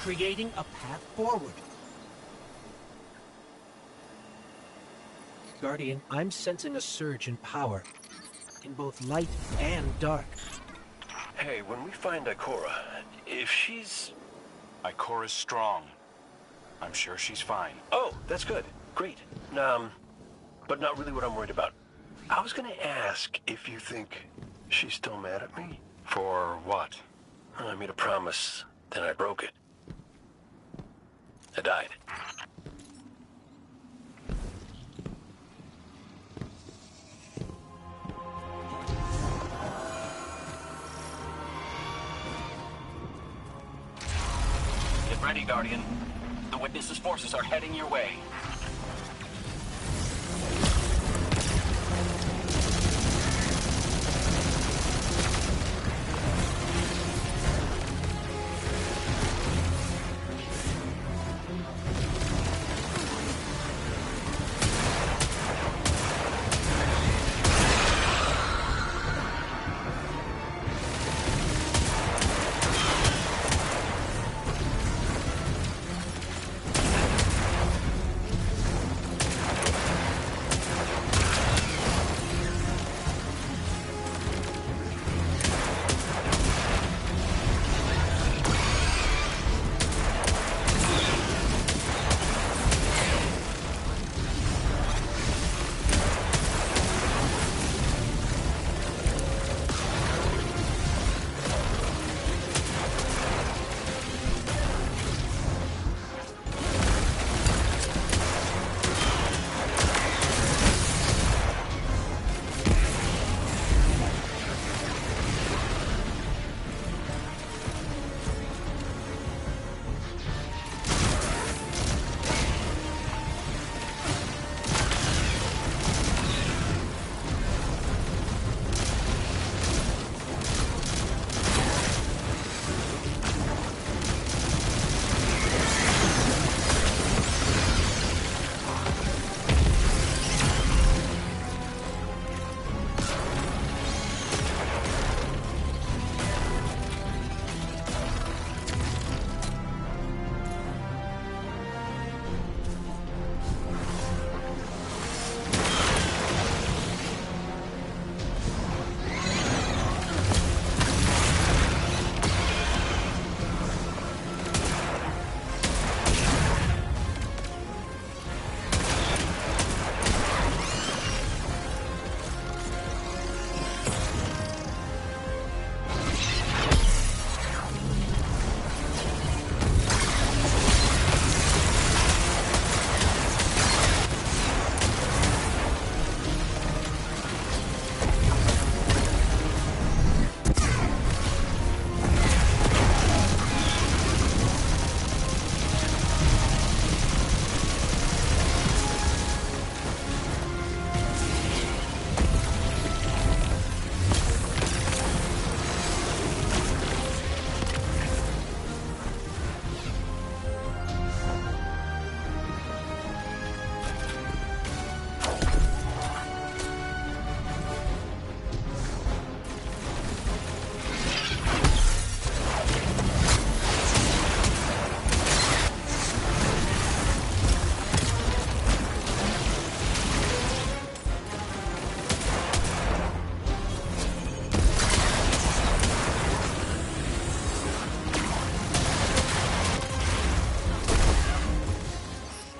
creating a path forward. Guardian, I'm sensing a surge in power, in both light and dark. Hey, when we find Ikora, if she's... Ikora's strong. I'm sure she's fine. Oh, that's good. Great. But not really what I'm worried about. I was gonna ask if you think she's still mad at me. For what? I made a promise, then I broke it. I died. Get ready, Guardian. The Witness's forces are heading your way.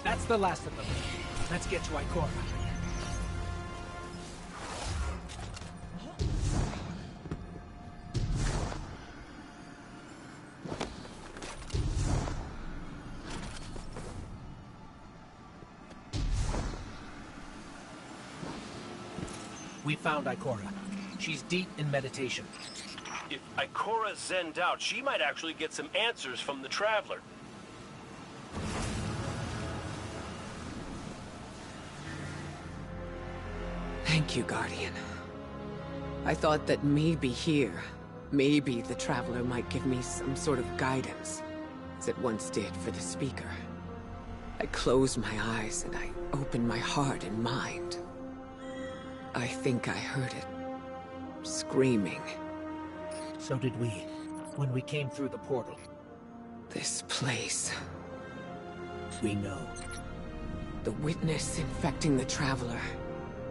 That's the last of them. Let's get to Ikora. We found Ikora. She's deep in meditation. If Ikora zenned out, she might actually get some answers from the Traveler. Thank you, Guardian. I thought that maybe here, maybe the Traveler might give me some sort of guidance, as it once did for the Speaker. I closed my eyes and I opened my heart and mind. I think I heard it. Screaming. So did we, when we came through the portal. This place. We know. The witness infecting the Traveler.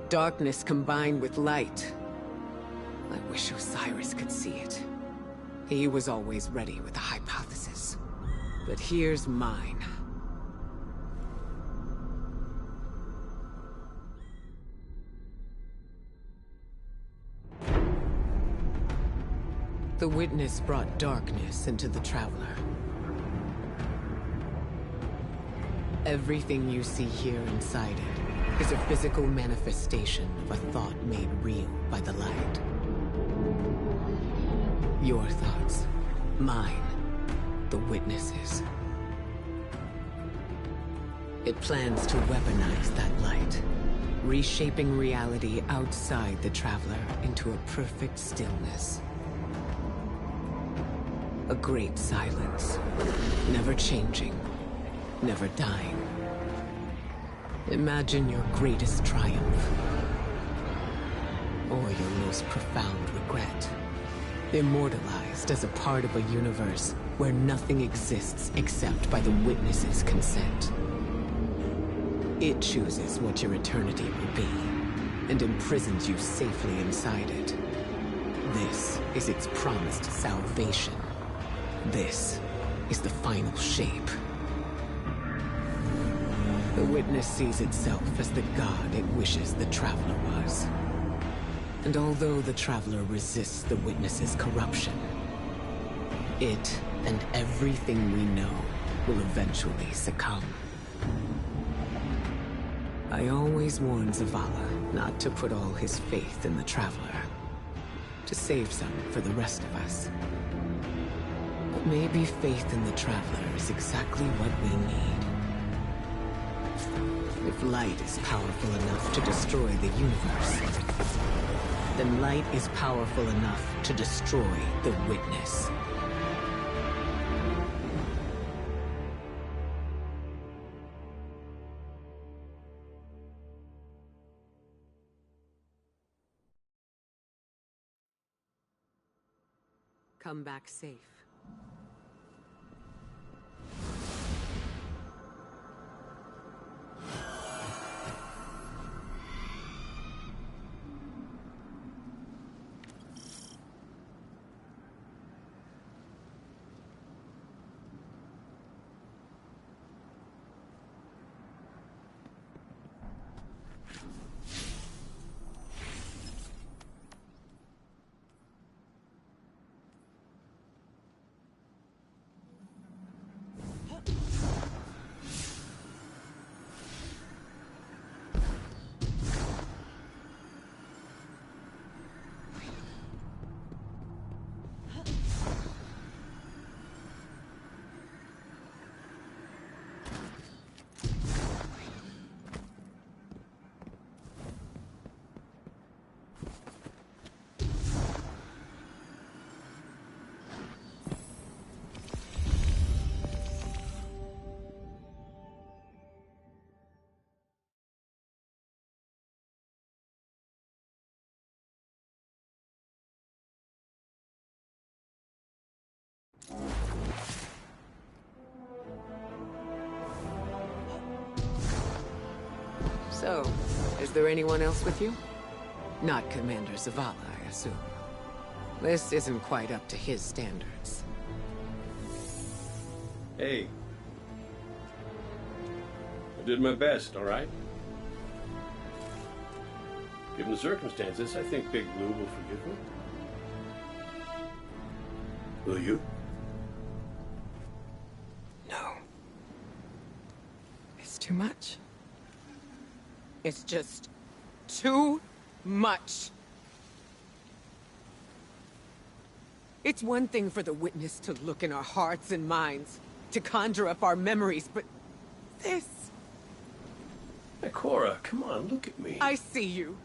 Darkness combined with light. I wish Osiris could see it. He was always ready with a hypothesis. But here's mine. The witness brought darkness into the Traveler. Everything you see here inside it is a physical manifestation of a thought made real by the light. Your thoughts, mine, the witness's. It plans to weaponize that light, reshaping reality outside the Traveler into a perfect stillness. A great silence, never changing, never dying. Imagine your greatest triumph, or your most profound regret. Immortalized as a part of a universe where nothing exists except by the witness's consent. It chooses what your eternity will be, and imprisons you safely inside it. This is its promised salvation. This is the final shape. The witness sees itself as the god it wishes the Traveler was. And although the Traveler resists the witness's corruption, it and everything we know will eventually succumb. I always warn Zavala not to put all his faith in the Traveler, to save some for the rest of us. But maybe faith in the Traveler is exactly what we need. If light is powerful enough to destroy the universe, then light is powerful enough to destroy the witness. Come back safe. So, is there anyone else with you? Not Commander Zavala, I assume. This isn't quite up to his standards. Hey. I did my best, all right? Given the circumstances, I think Big Blue will forgive me. Will you? No. It's too much. It's just too much. It's one thing for the witness to look in our hearts and minds, to conjure up our memories, but this... Hey, Cora, come on, look at me. I see you.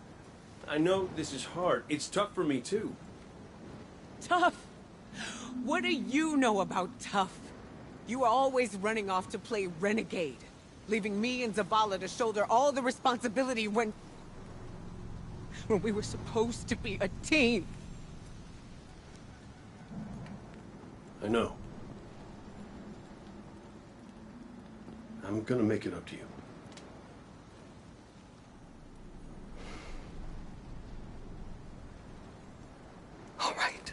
I know this is hard. It's tough for me, too. Tough? What do you know about tough? You are always running off to play renegade, leaving me and Zavala to shoulder all the responsibility when we were supposed to be a team. I know. I'm gonna make it up to you. All right.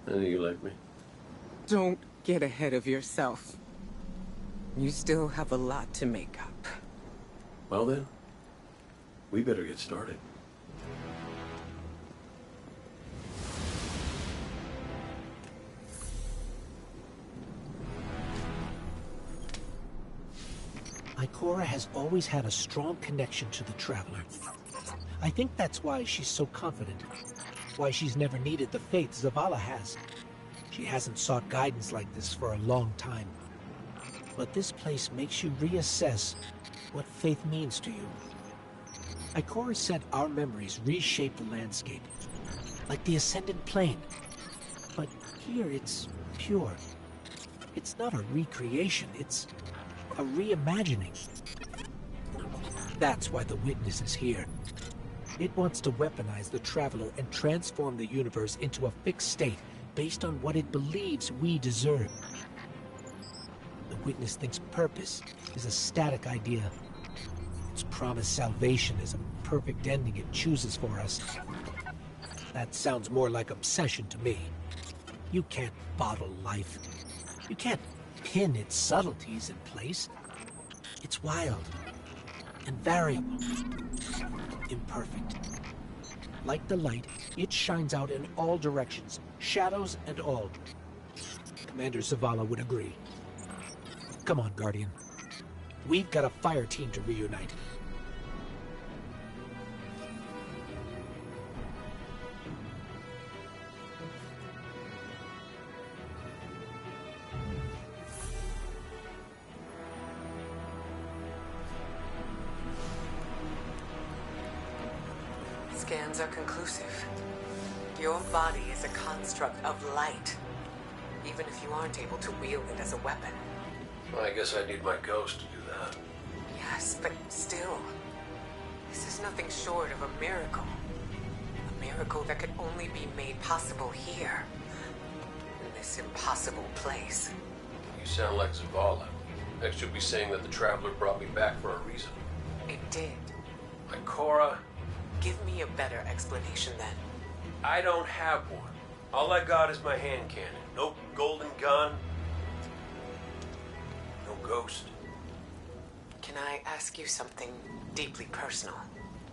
I know you like me. Don't get ahead of yourself. You still have a lot to make up. Well then, we better get started. Ikora has always had a strong connection to the Traveler. I think that's why she's so confident. Why she's never needed the faith Zavala has. She hasn't sought guidance like this for a long time. But this place makes you reassess what faith means to you. Ikora said our memories reshape the landscape, like the Ascendant Plane. But here it's pure. It's not a recreation, it's a reimagining. That's why the Witness is here. It wants to weaponize the Traveler and transform the universe into a fixed state based on what it believes we deserve. The Witness thinks purpose is a static idea. Its promised salvation is a perfect ending it chooses for us. That sounds more like obsession to me. You can't bottle life. You can't pin its subtleties in place. It's wild and variable, imperfect. Like the light, it shines out in all directions, shadows and all. Commander Zavala would agree. Come on, Guardian. We've got a fire team to reunite. Scans are conclusive. Your body is a construct of light, even if you aren't able to wield it as a weapon. Well, I guess I need my ghost to do that. Yes, but still, this is nothing short of a miracle. A miracle that could only be made possible here, in this impossible place. You sound like Zavala. Next you'll be saying that the Traveler brought me back for a reason. It did. Ikora, Give me a better explanation then. I don't have one. All I got is my hand cannon. No golden gun. No ghost. Can I ask you something deeply personal?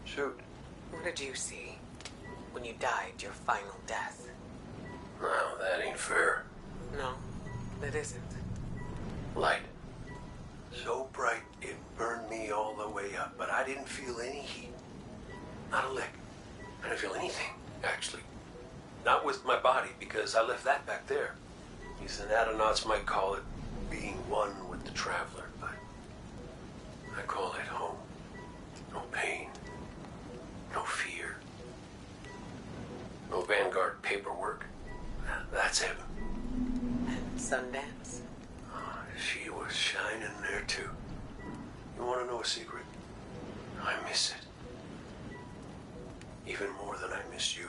Shoot. What did you see when you died your final death? Well, that ain't fair. No, it isn't. Light. So bright it burned me all the way up, but I didn't feel any heat. Not a lick. I didn't feel anything, actually. Not with my body, because I left that back there. These anatronauts might call it being one with the Traveler, but I call it home. No pain. No fear. No Vanguard paperwork. That's heaven. And Sundance? Oh, she was shining there, too. You want to know a secret? I miss it. Even more than I miss you.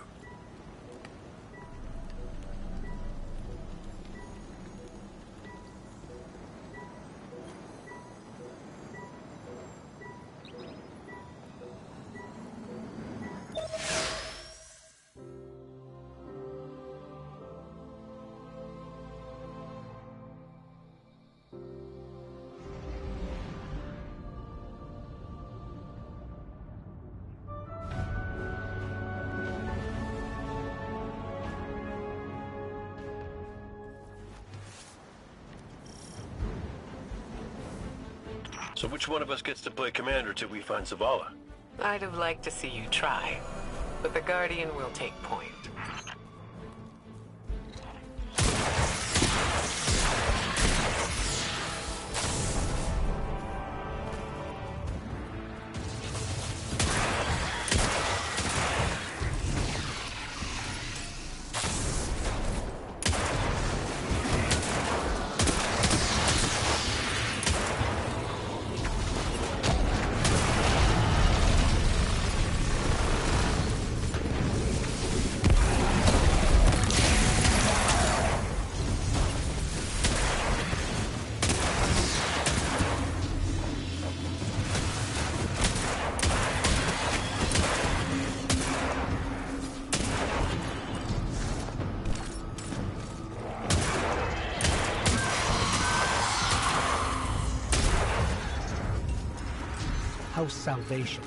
So which one of us gets to play commander till we find Zavala? I'd have liked to see you try, but the Guardian will take point. Crow's salvation.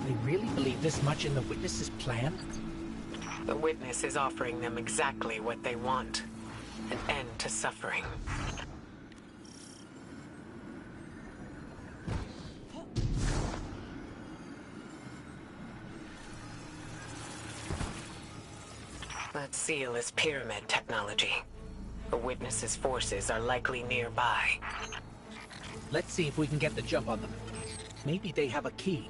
They really believe this much in the Witness's plan? The Witness is offering them exactly what they want. An end to suffering. That seal is pyramid technology. The Witness's forces are likely nearby. Let's see if we can get the jump on them. Maybe they have a key.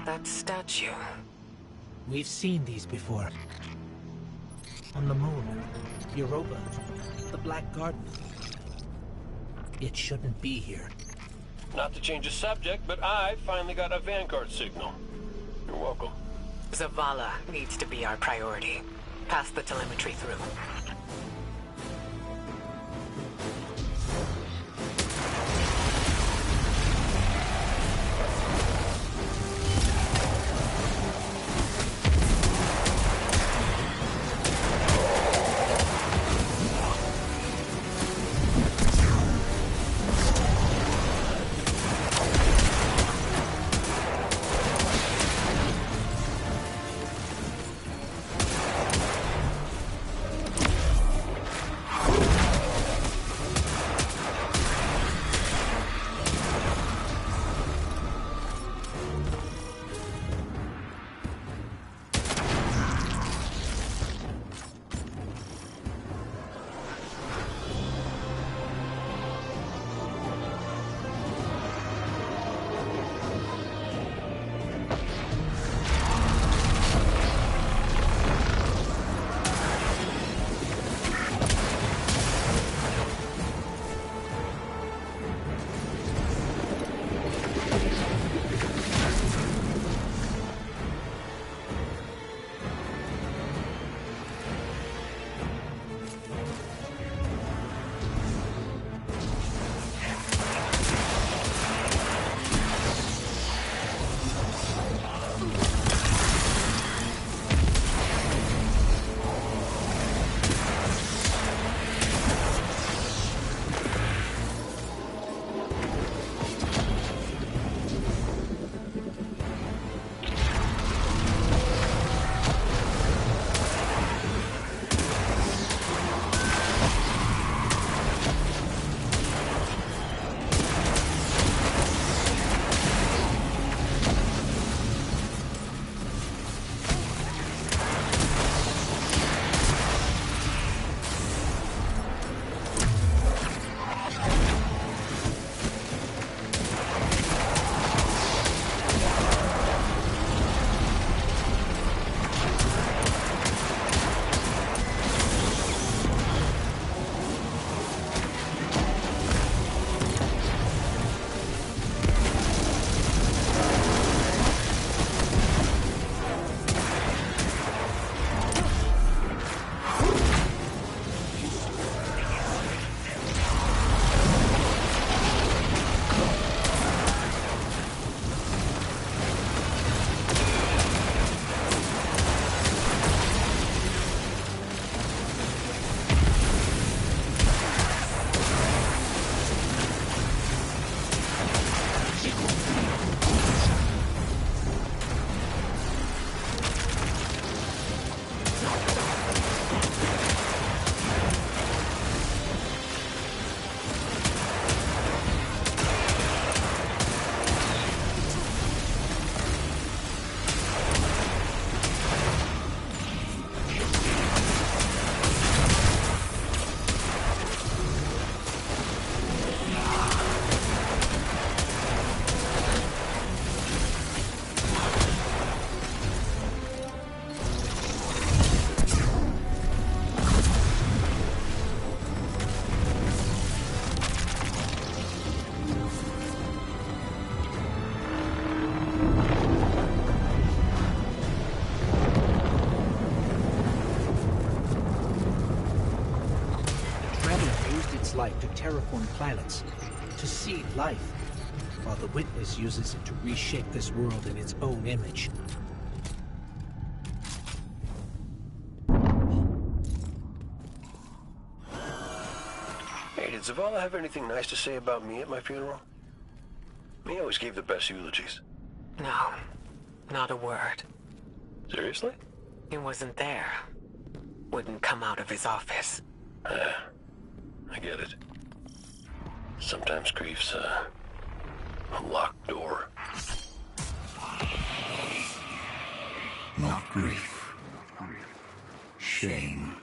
That statue. We've seen these before. On the moon, Europa, the Black Garden. It shouldn't be here. Not to change the subject, but I finally got a Vanguard signal. You're welcome. Zavala needs to be our priority. Pass the telemetry through. its light to terraform planets, to seed life, while the Witness uses it to reshape this world in its own image. Hey, did Zavala have anything nice to say about me at my funeral? He always gave the best eulogies. No, not a word. Seriously? He wasn't there. Wouldn't come out of his office. I get it. Sometimes grief's a locked door. Not grief. Shame.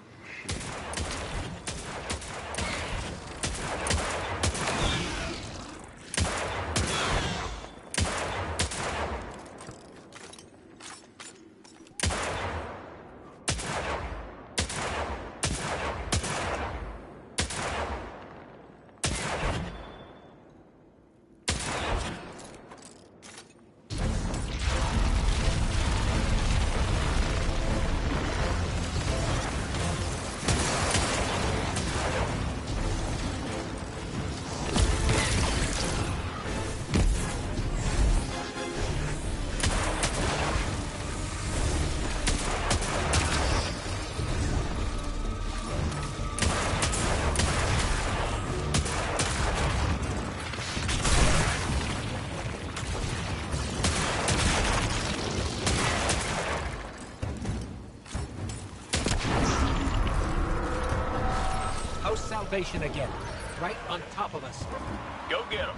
Salvation again, right on top of us. Go get him.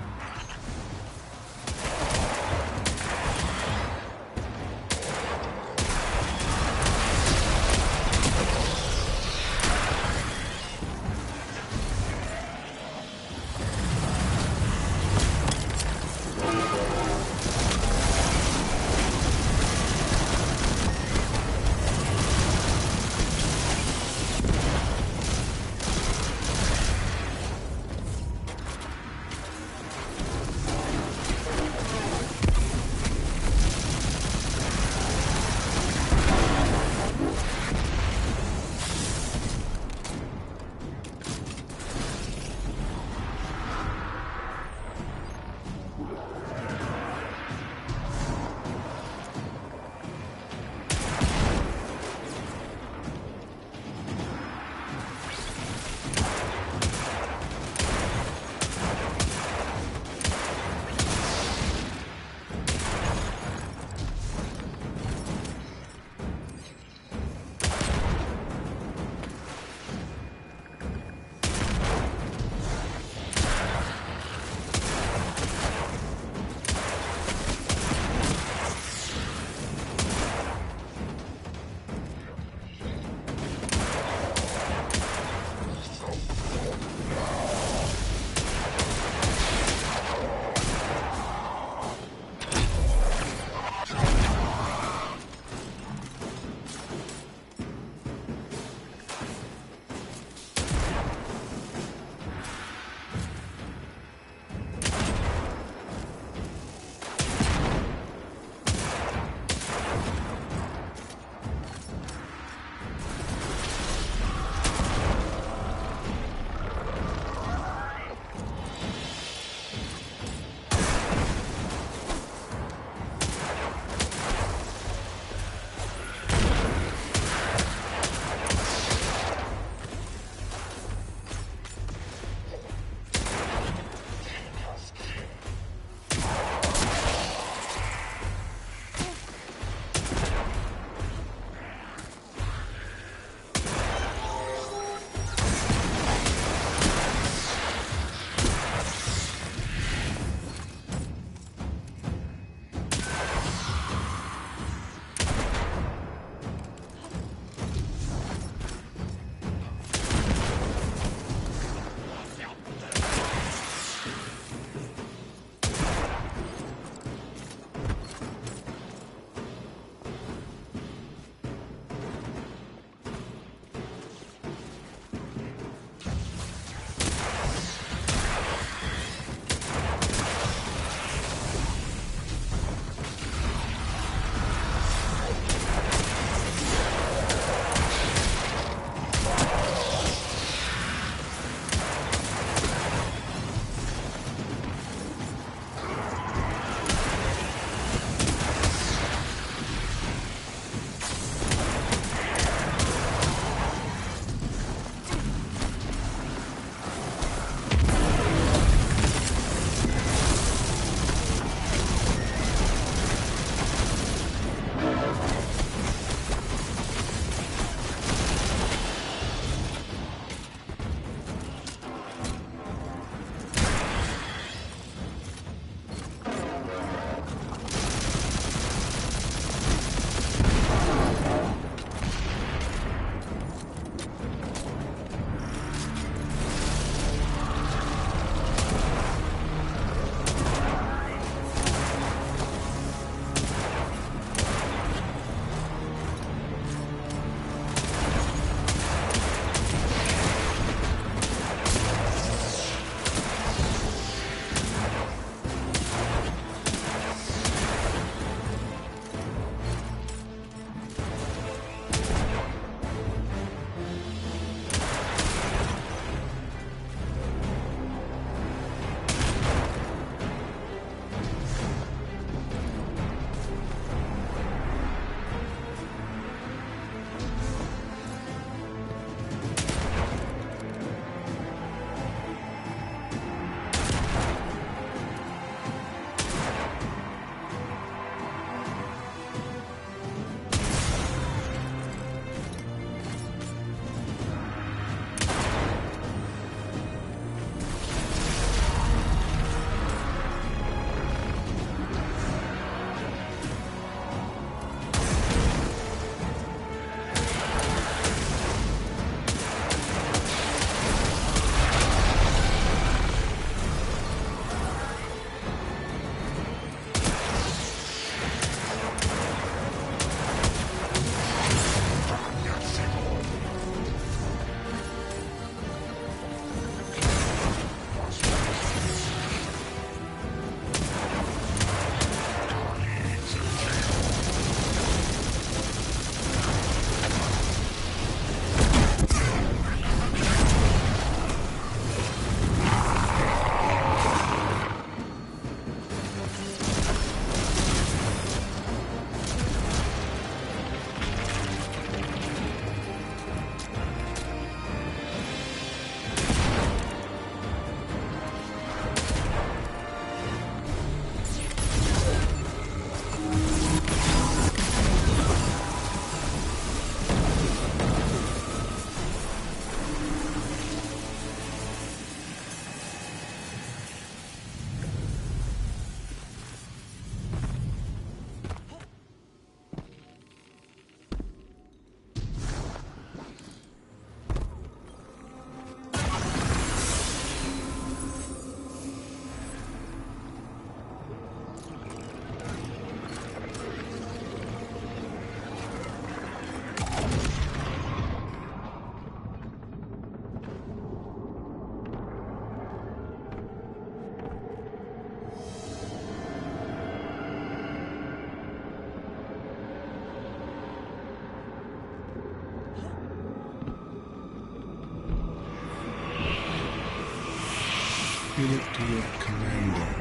You look to your commander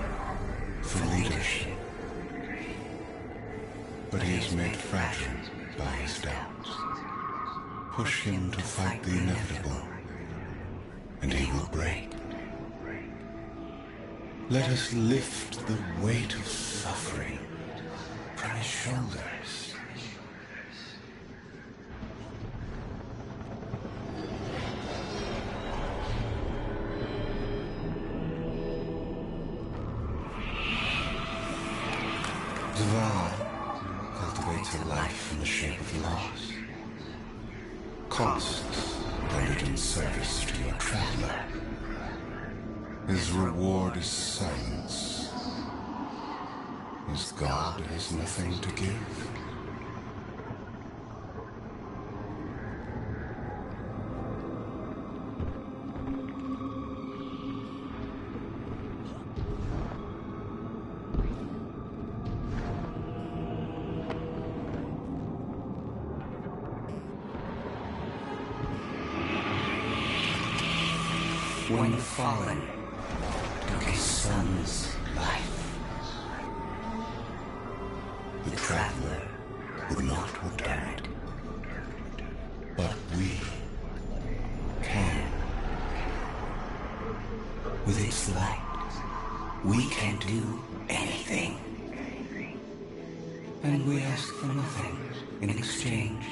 for leadership, but he is made fragile by his doubts. Push him to fight the inevitable, and he will break. Let us lift the weight of suffering from his shoulders. Dval cultivates a life in the shape of loss. Costs rendered in service to your traveler. His reward is silence. His God has nothing to give. When the fallen took his son's life, the traveler would not return it. But we can. With its light, we can do anything. And we ask for nothing in exchange.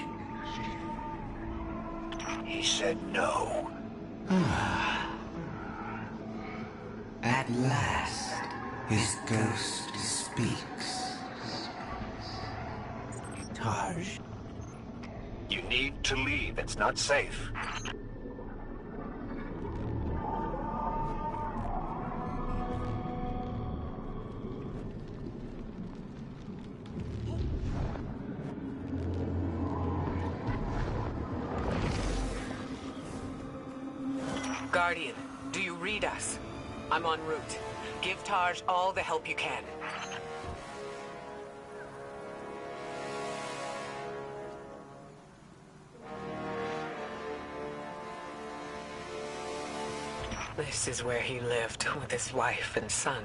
He said no. At last, his ghost speaks. Taj. You need to leave. It's not safe. Guardian, do you read us? I'm en route. Give Taj all the help you can. This is where he lived with his wife and son,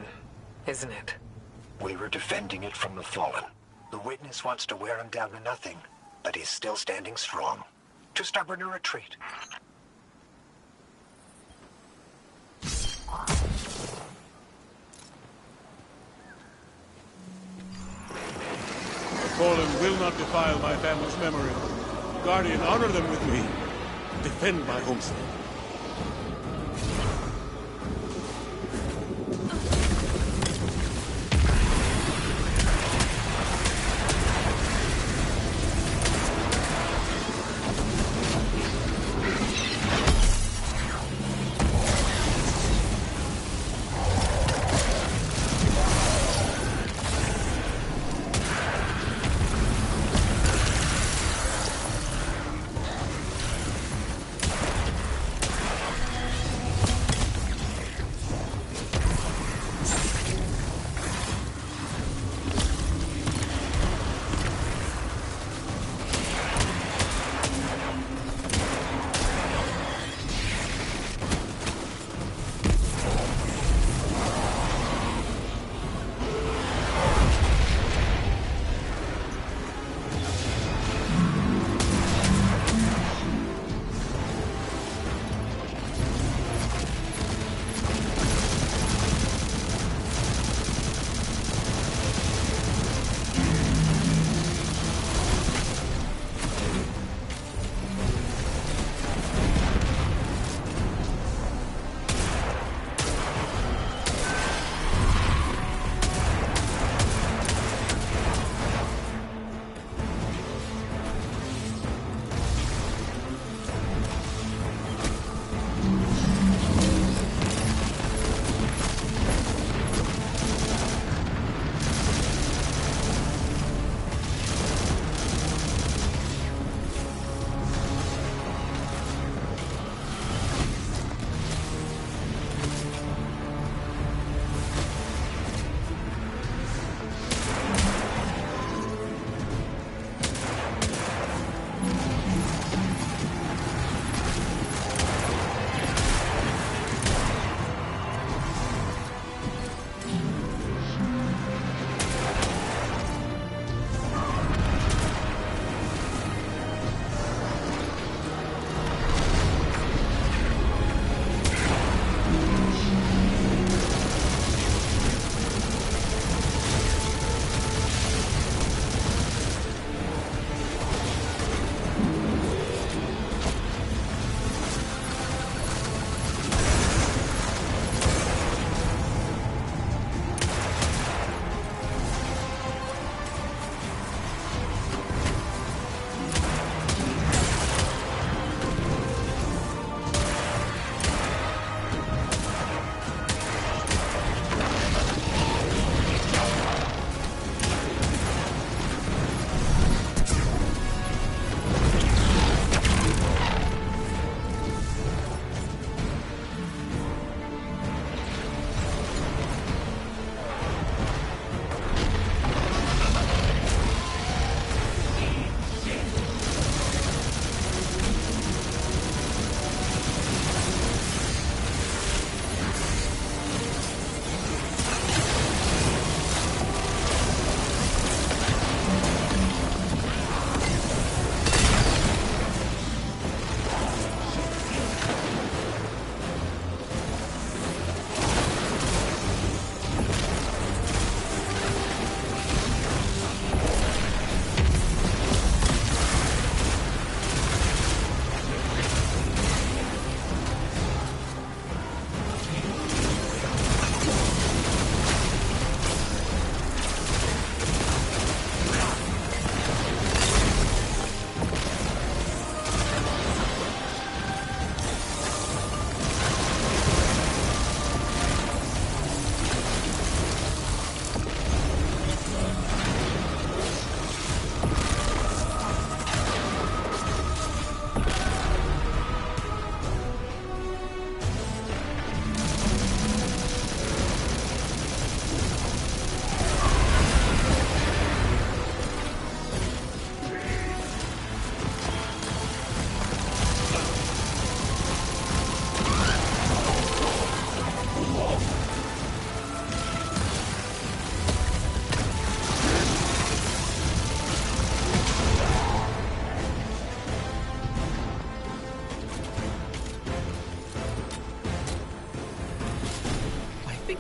isn't it? We were defending it from the fallen. The witness wants to wear him down to nothing, but he's still standing strong. Too stubborn to retreat. The fallen will not defile my family's memory. Guardian, honor them with me. Defend my homestead.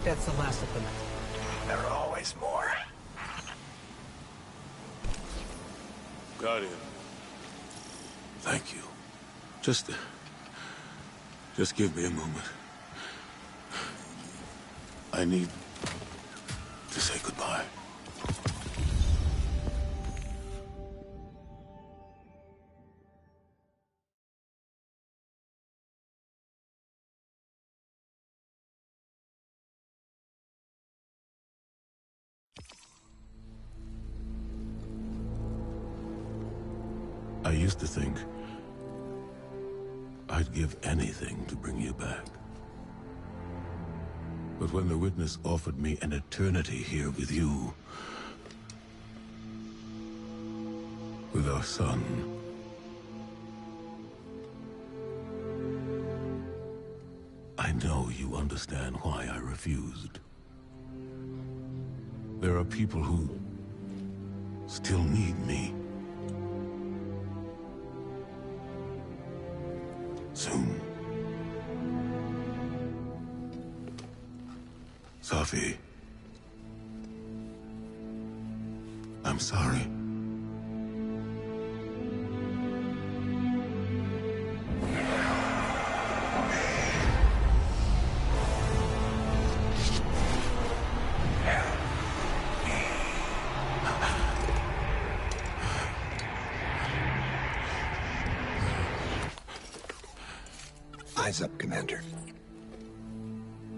That's the last of them. There are always more. Guardian. Thank you. Just give me a moment. I need to say goodbye. I used to think I'd give anything to bring you back. But when the Witness offered me an eternity here with you, with our son, I know you understand why I refused. There are people who still need me. Soon. Safi. I'm sorry. Eyes up, Commander.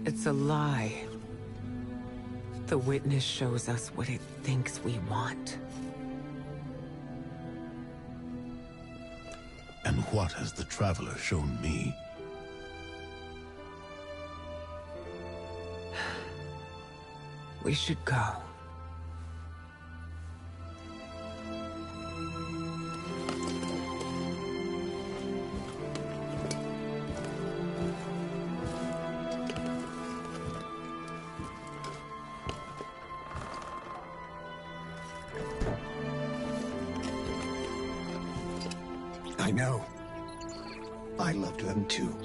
It's a lie. The Witness shows us what it thinks we want. And what has the Traveler shown me? We should go. I know. I loved them too.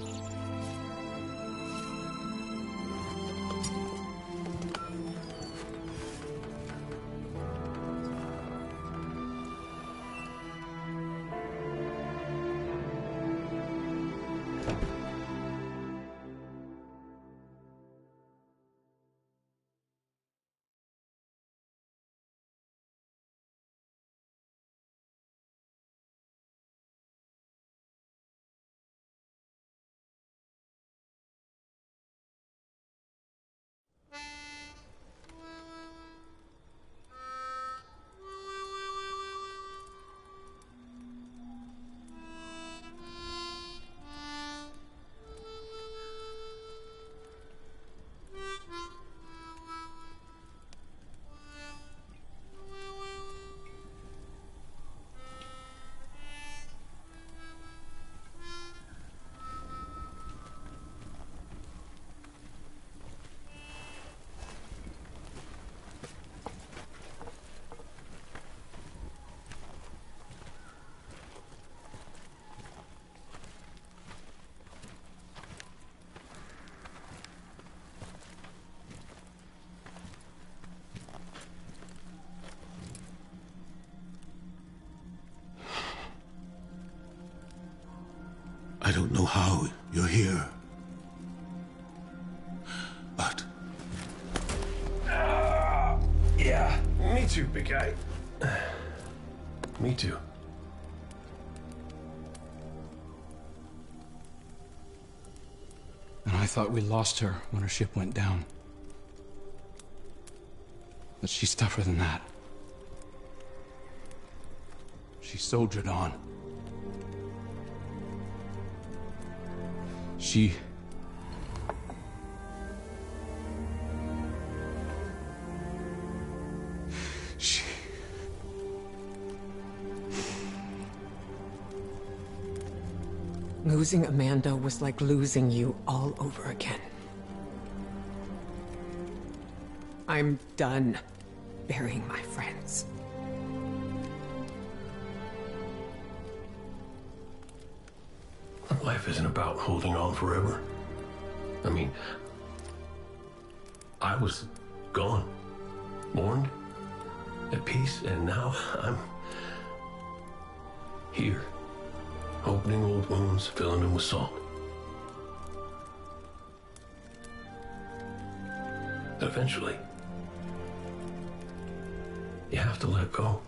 I don't know how you're here, but... Yeah, me too, big guy. Me too. And I thought we lost her when her ship went down. But she's tougher than that. She soldiered on. She... Losing Amanda was like losing you all over again. I'm done burying my friends. Life isn't about holding on forever. I mean, I was gone, mourned, at peace, and now I'm here, opening old wounds, filling them with salt. But eventually, you have to let go.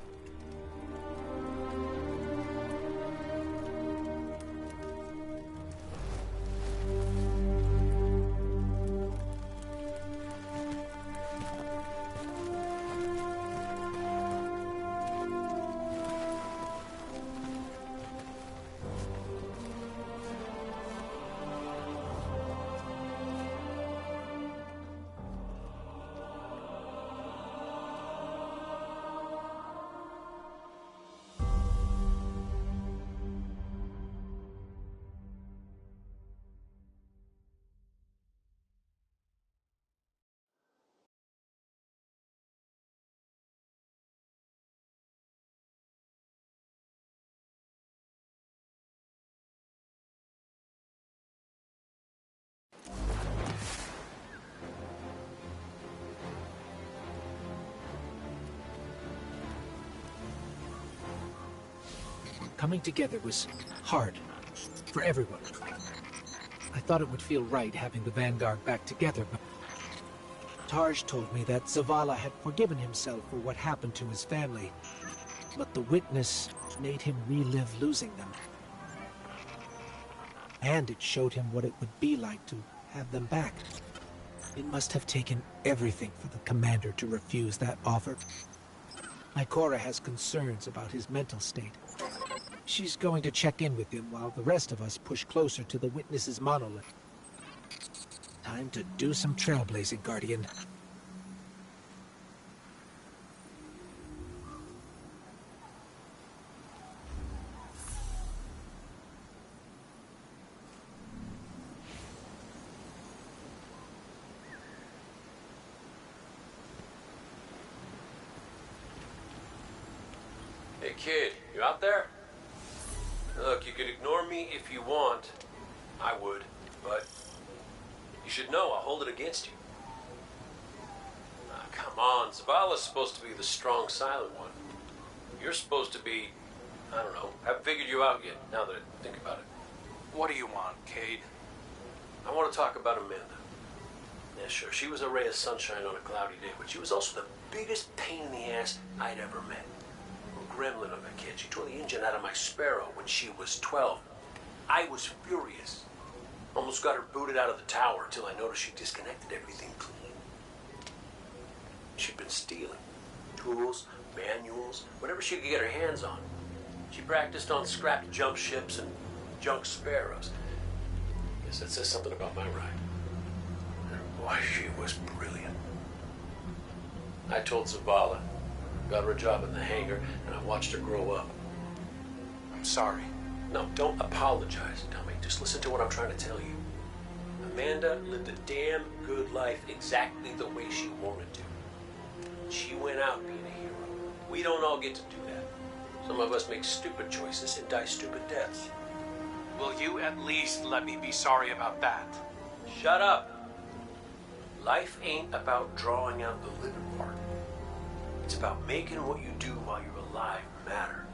Coming together was hard for everyone. I thought it would feel right having the Vanguard back together, but Tarj told me that Zavala had forgiven himself for what happened to his family, but the witness made him relive losing them. And it showed him what it would be like to have them back. It must have taken everything for the commander to refuse that offer. Ikora has concerns about his mental state. She's going to check in with him while the rest of us push closer to the witness's monolith. Time to do some trailblazing, Guardian. Hey kid, you out there? Look, you could ignore me if you want. I would, but you should know I'll hold it against you. Come on, Zavala's supposed to be the strong, silent one. You're supposed to be, I don't know, haven't figured you out yet, now that I think about it. What do you want, Cade? I want to talk about Amanda. Yeah, sure, she was a ray of sunshine on a cloudy day, but she was also the biggest pain in the ass I'd ever met. Gremlin of a kid. She tore the engine out of my Sparrow when she was 12. I was furious. Almost got her booted out of the tower until I noticed she disconnected everything clean. She'd been stealing. Tools, manuals, whatever she could get her hands on. She practiced on scrapped jump ships and junk Sparrows. Guess that says something about my ride. And boy, she was brilliant. I told Zavala. Got her a job in the hangar, and I watched her grow up. I'm sorry. No, don't apologize, dummy. Just listen to what I'm trying to tell you. Amanda lived a damn good life exactly the way she wanted to. She went out being a hero. We don't all get to do that. Some of us make stupid choices and die stupid deaths. Will you at least let me be sorry about that? Shut up. Life ain't about drawing out the living part. It's about making what you do while you're alive matter.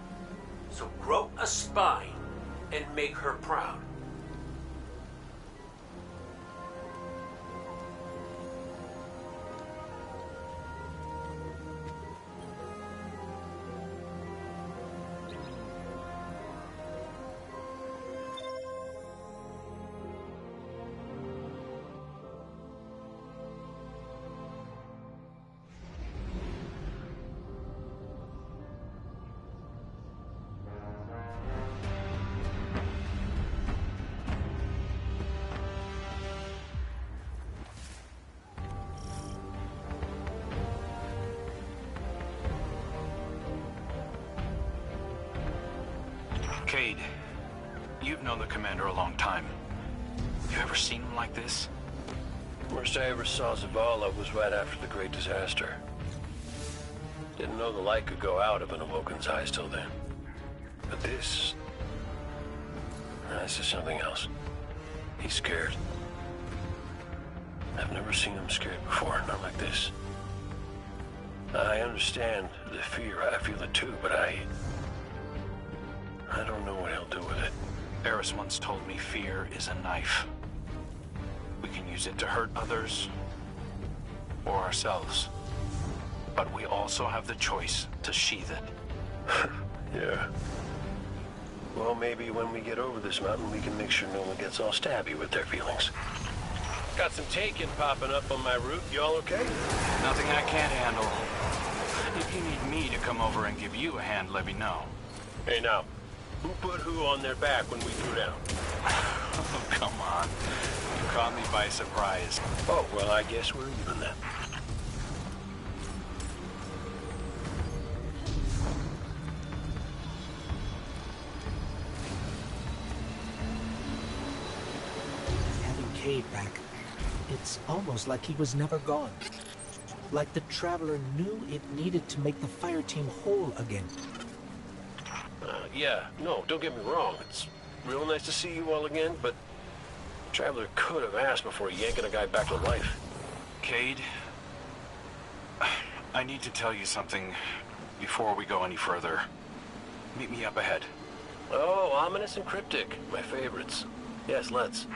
So grow a spine and make her proud. Cade, you've known the commander a long time. You ever seen him like this? Worst I ever saw Zavala was right after the Great Disaster. Didn't know the light could go out of an Awoken's eyes till then. But this is something else. He's scared. I've never seen him scared before, not like this. I understand the fear, I feel it too, but I don't know what he'll do with it. Eris once told me fear is a knife. We can use it to hurt others or ourselves. But we also have the choice to sheath it. Yeah. Well, maybe when we get over this mountain, we can make sure no one gets all stabby with their feelings. Got some taken popping up on my route. You all okay? Nothing I can't handle. If you need me to come over and give you a hand, let me know. Hey, now, who put who on their back when we threw down? Oh, come on. You caught me by surprise. Oh, well, I guess we're even then. Having Cade back, it's almost like he was never gone. Like the Traveler knew it needed to make the fire team whole again. Yeah, no, don't get me wrong. It's real nice to see you all again, but Traveler could have asked before yanking a guy back to life. Cade, I need to tell you something before we go any further. Meet me up ahead. Oh, ominous and cryptic. My favorites. Yes, let's.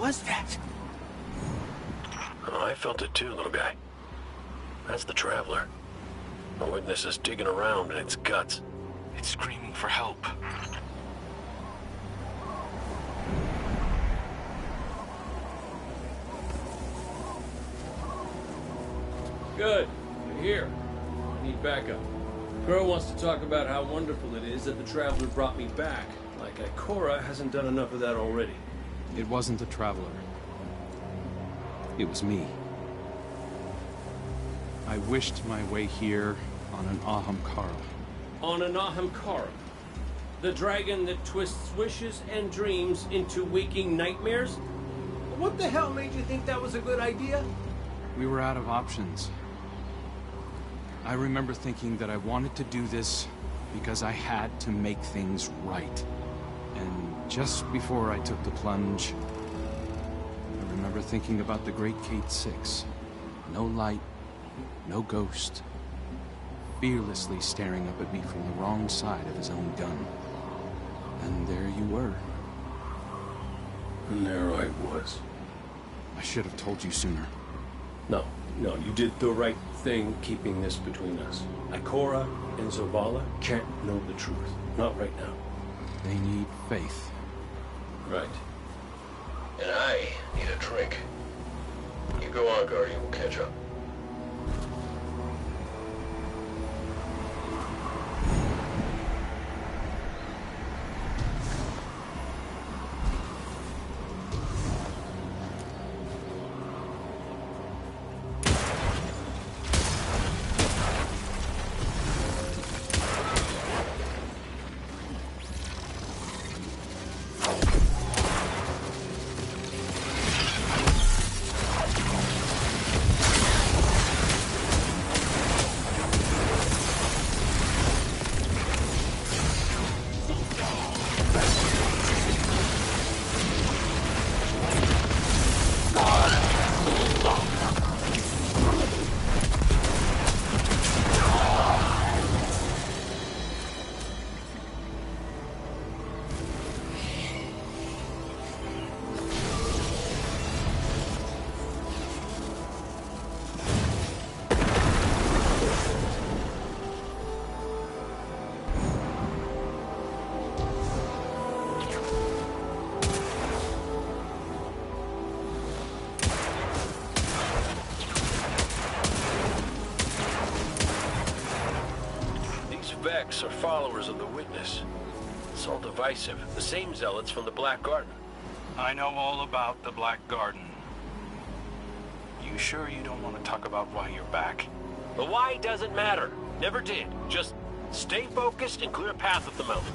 was that? Oh, I felt it too, little guy. That's the Traveler. The Witness is digging around in its guts. It's screaming for help. Good. You're here. I need backup. Crow wants to talk about how wonderful it is that the Traveler brought me back. Like Ikora hasn't done enough of that already. It wasn't the Traveler. It was me. I wished my way here on an Ahamkara. On an Ahamkara, the dragon that twists wishes and dreams into waking nightmares? What the hell made you think that was a good idea? We were out of options. I remember thinking that I wanted to do this because I had to make things right. And just before I took the plunge, I remember thinking about the Great Gate 6. No light, no ghost. Fearlessly staring up at me from the wrong side of his own gun. And there you were. And there I was. I should have told you sooner. No, you did the right thing keeping this between us. Ikora and Zavala can't know the truth. Not right now. They need faith. Right. And I need a drink. You go on, Guardian. We'll catch up. Vex are followers of the Witness. It's all divisive. The same zealots from the Black Garden. I know all about the Black Garden. You sure you don't want to talk about why you're back? The why doesn't matter. Never did. Just stay focused and clear a path up the mountain.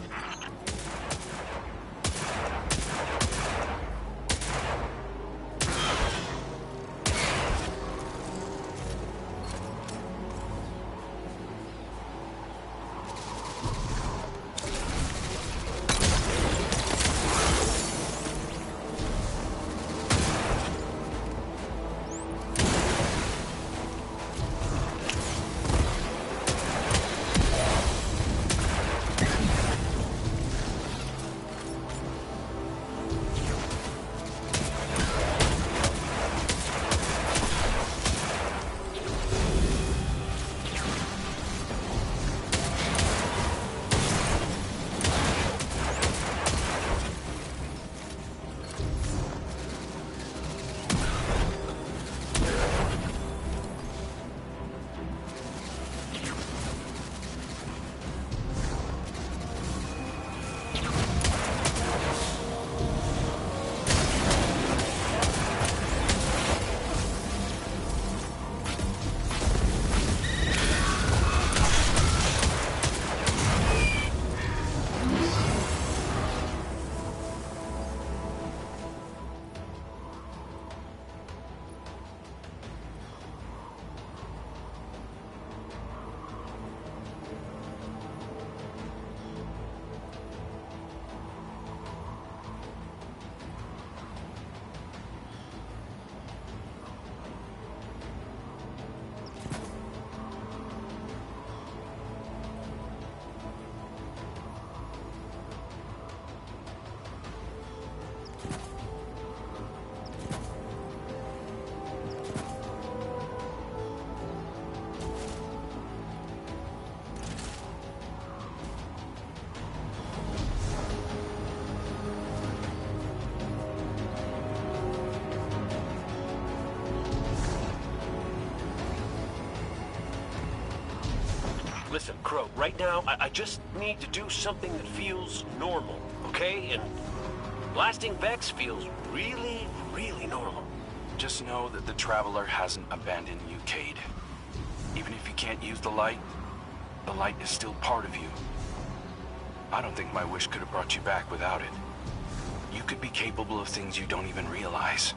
Listen, Crow, right now, I just need to do something that feels normal, okay? And blasting Vex feels really, really normal. Just know that the Traveler hasn't abandoned you, Cade. Even if you can't use the light is still part of you. I don't think my wish could have brought you back without it. You could be capable of things you don't even realize.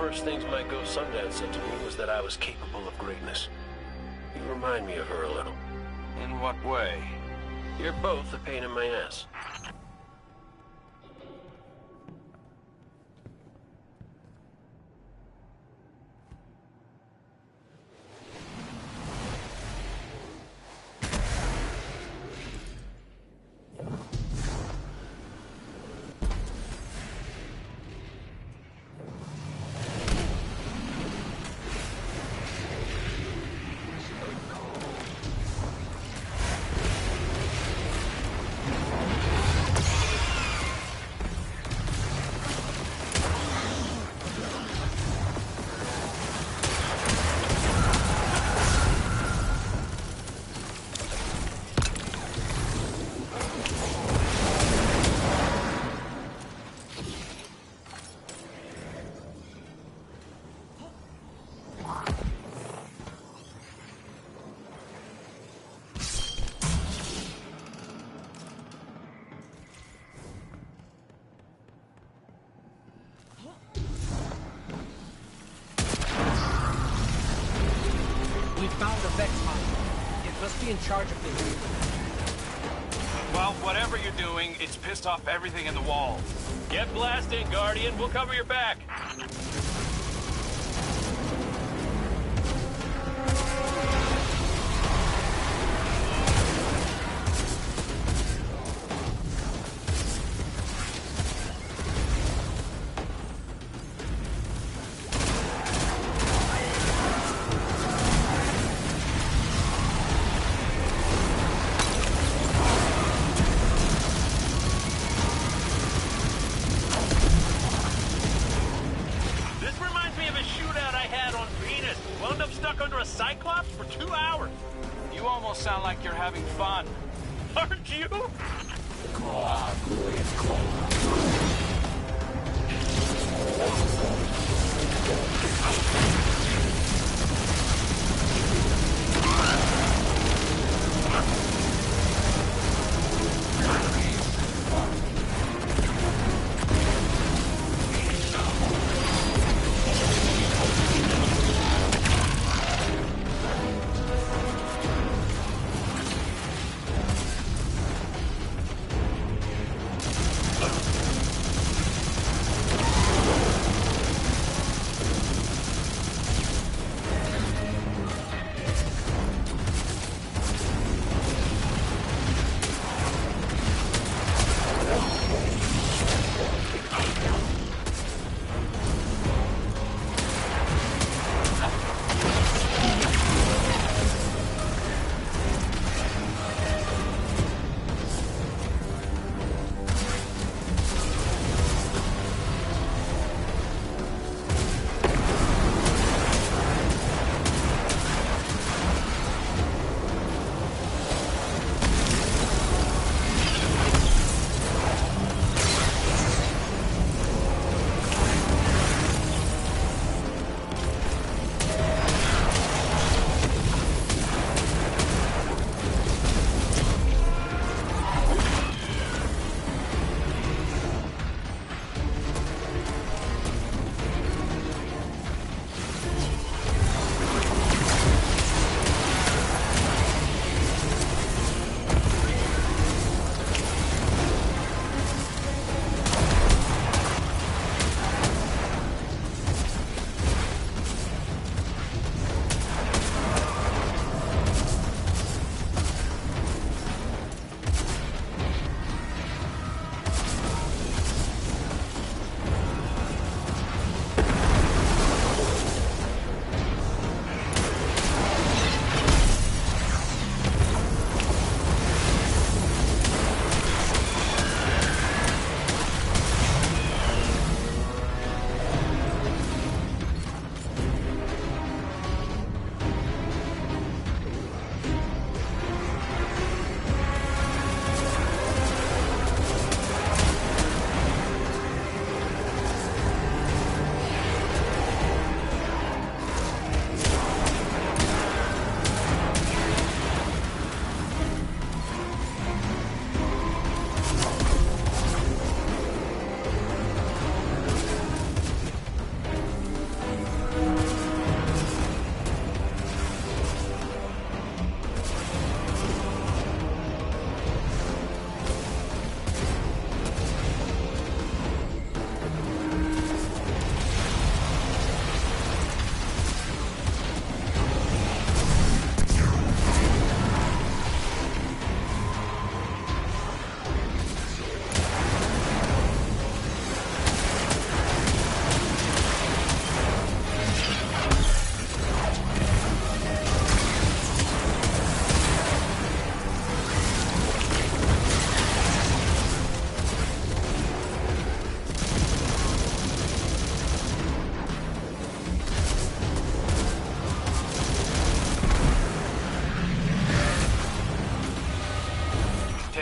first things my ghost Sundance said to me was that I was capable of greatness. You remind me of her a little. In what way? You're both a pain in my ass. Found the Vex pod. It must be in charge of this. Well, whatever you're doing, it's pissed off everything in the walls. Get blasting, Guardian. We'll cover your back. Sound like you're having fun. Aren't you?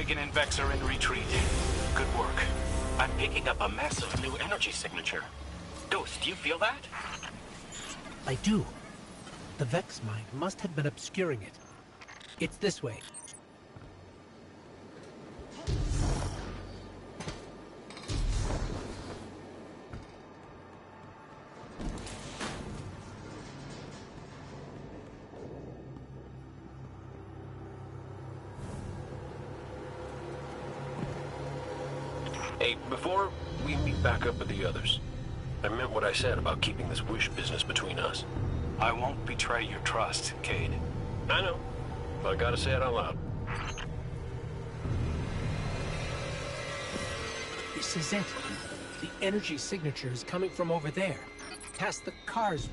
Dragon and Vex are in retreat. Good work. I'm picking up a massive new energy signature. Ghost, do you feel that? I do. The Vex mine must have been obscuring it. It's this way. Hey, before we meet back up with the others, I meant what I said about keeping this wish business between us. I won't betray your trust, Cade. I know, but I gotta say it out loud. This is it. The energy signature is coming from over there, past the cars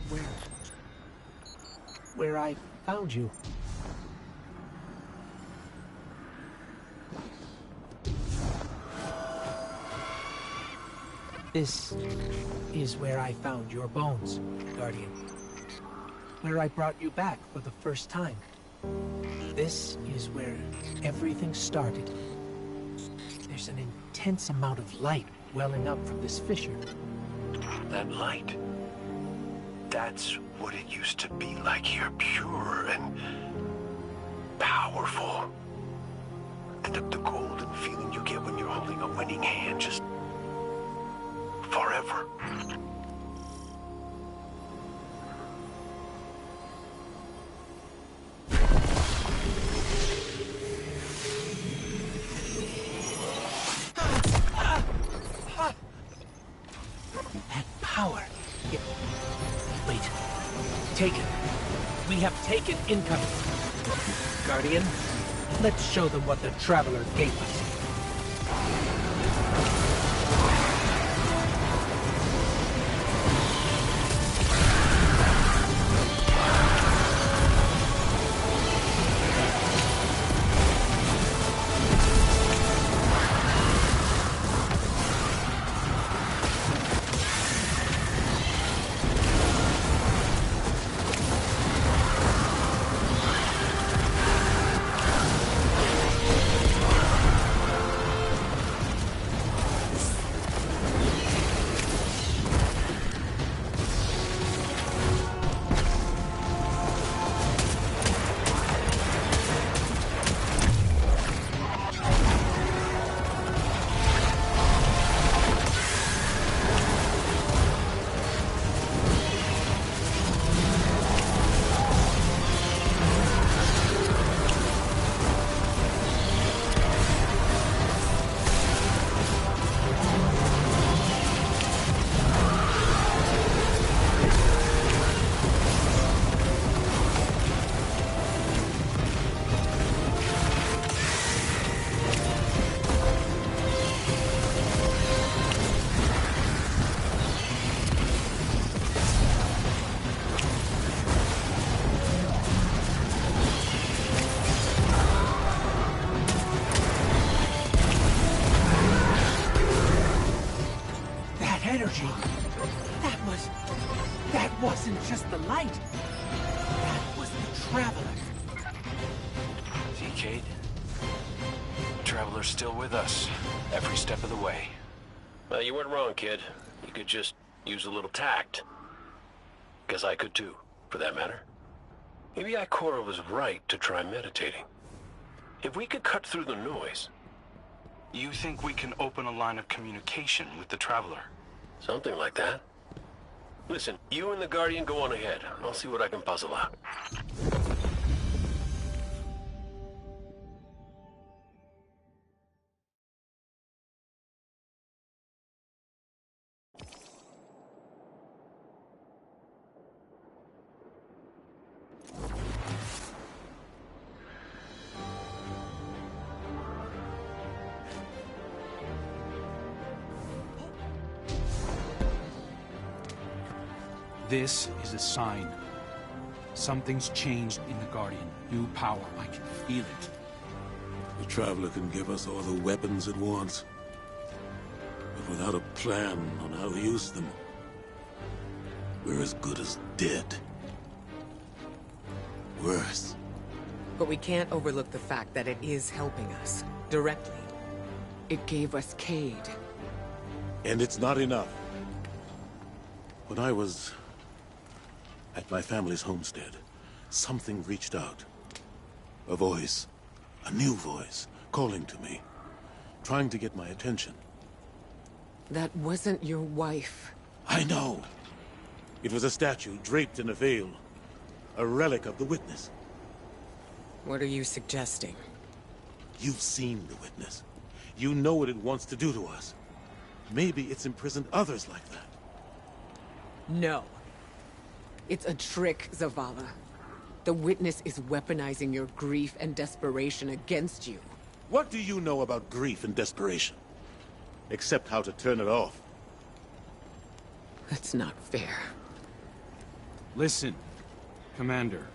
where I found you. This is where I found your bones, Guardian. Where I brought you back for the first time. This is where everything started. There's an intense amount of light welling up from this fissure. That light. That's what it used to be like here, pure and powerful. The golden feeling you get when you're holding a winning hand, just forever. That power. Wait. Taken. We have taken incoming. Guardian, let's show them what the Traveler gave us. Energy. That wasn't just the light. That was the Traveler. See, Cade? The Traveler's still with us, every step of the way. Well, you weren't wrong, kid. You could just use a little tact. Guess I could too, for that matter. Maybe Ikora was right to try meditating. If we could cut through the noise... You think we can open a line of communication with the Traveler? Something like that. Listen, you and the Guardian go on ahead. I'll see what I can puzzle out. This is a sign. Something's changed in the Guardian. New power. I can feel it. The Traveler can give us all the weapons it wants, but without a plan on how to use them, we're as good as dead. Worse, But we can't overlook the fact that it is helping us, directly. It gave us Cayde. And it's not enough. When I was at my family's homestead, something reached out. A voice, a new voice, calling to me, trying to get my attention. That wasn't your wife. I know. It was a statue draped in a veil. A relic of the Witness. What are you suggesting? You've seen the Witness. You know what it wants to do to us. Maybe it's imprisoned others like that. No. It's a trick, Zavala. The Witness is weaponizing your grief and desperation against you. What do you know about grief and desperation? Except how to turn it off. That's not fair. Listen, Commander.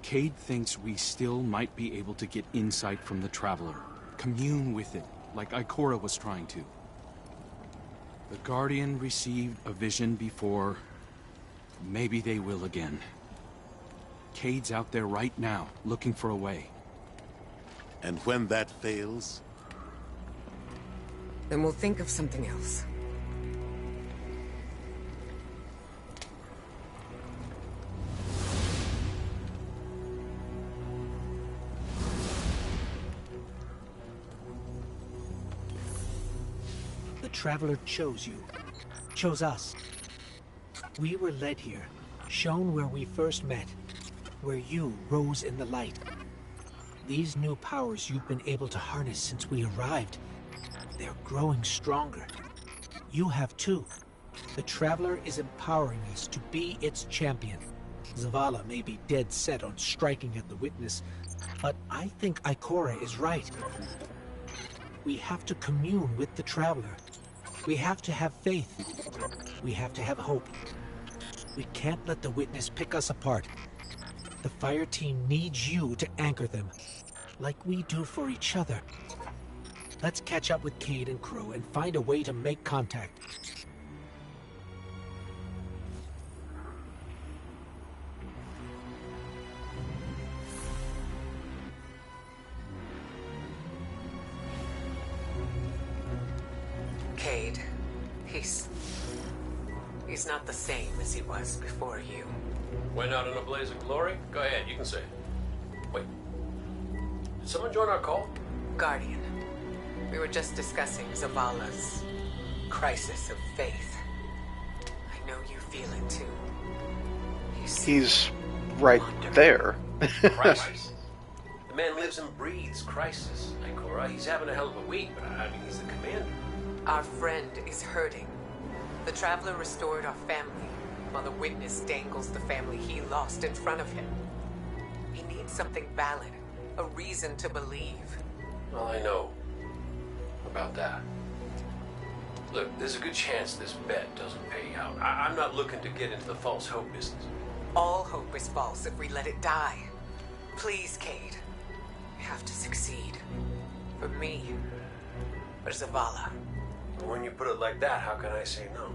Cayde thinks we still might be able to get insight from the Traveler. Commune with it, like Ikora was trying to. The Guardian received a vision before. Maybe they will again. Cayde's out there right now, looking for a way. And when that fails? Then we'll think of something else. The Traveler chose you. Chose us. We were led here, shown where we first met, where you rose in the light. These new powers you've been able to harness since we arrived, they're growing stronger. You have too. The Traveler is empowering us to be its champion. Zavala may be dead set on striking at the Witness, but I think Ikora is right. We have to commune with the Traveler. We have to have faith. We have to have hope. We can't let the Witness pick us apart. The fire team needs you to anchor them, like we do for each other. Let's catch up with Cayde and Crow and find a way to make contact. Cayde, he's not the same as he was before you. Went out in a blaze of glory? Go ahead, you can say it. Wait. Did someone join our call? Guardian, we were just discussing Zavala's crisis of faith. I know you feel it too. He's right there. Crisis. The man lives and breathes crisis, Ikora. He's having a hell of a week, but I mean, he's the commander. Our friend is hurting. The Traveler restored our family, while the Witness dangles the family he lost in front of him. He needs something valid, a reason to believe. Well, I know about that. Look, there's a good chance this bet doesn't pay out. I'm not looking to get into the false hope business. All hope is false if we let it die. Please, Cayde. We have to succeed. For me. For Zavala. When you put it like that, how can I say no?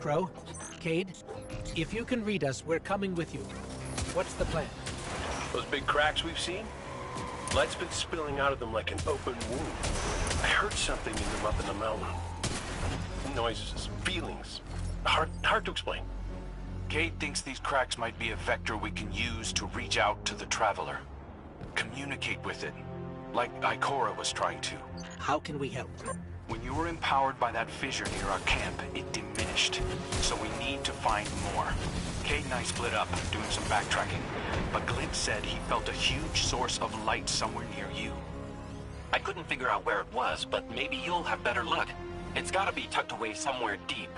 Crow, Cayde, if you can read us, we're coming with you. What's the plan? Those big cracks we've seen? Light's been spilling out of them like an open wound. I heard something in them up in the mountain. Noises, feelings. Hard to explain. Cade thinks these cracks might be a vector we can use to reach out to the Traveler. Communicate with it, like Ikora was trying to. How can we help? When you were empowered by that fissure near our camp, it diminished. So we need to find more. Cade and I split up, doing some backtracking. But Glint said he felt a huge source of light somewhere near you. I couldn't figure out where it was, but maybe you'll have better luck. It's gotta be tucked away somewhere deep.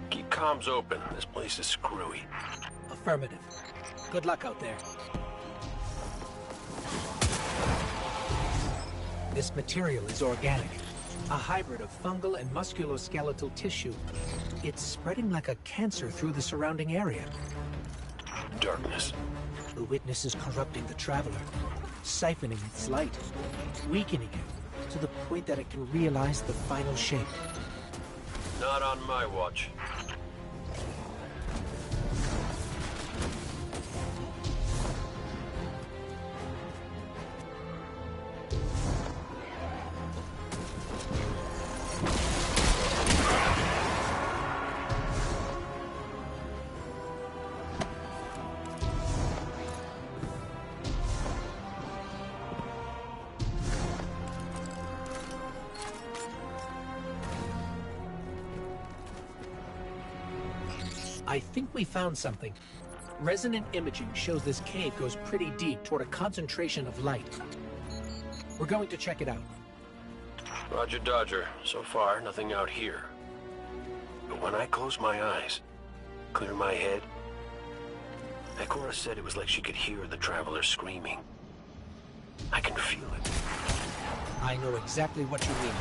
Keep comms open. This place is screwy. Affirmative. Good luck out there. This material is organic. A hybrid of fungal and musculoskeletal tissue. It's spreading like a cancer through the surrounding area. Darkness. The witness is corrupting the Traveler, siphoning its light, weakening it, to the point that it can realize the final shape. Not on my watch. I think we found something. Resonant imaging shows this cave goes pretty deep toward a concentration of light. We're going to check it out. Roger Dodger. So far, nothing out here. But when I close my eyes, clear my head, Ikora said it was like she could hear the Traveler screaming. I can feel it. I know exactly what you mean.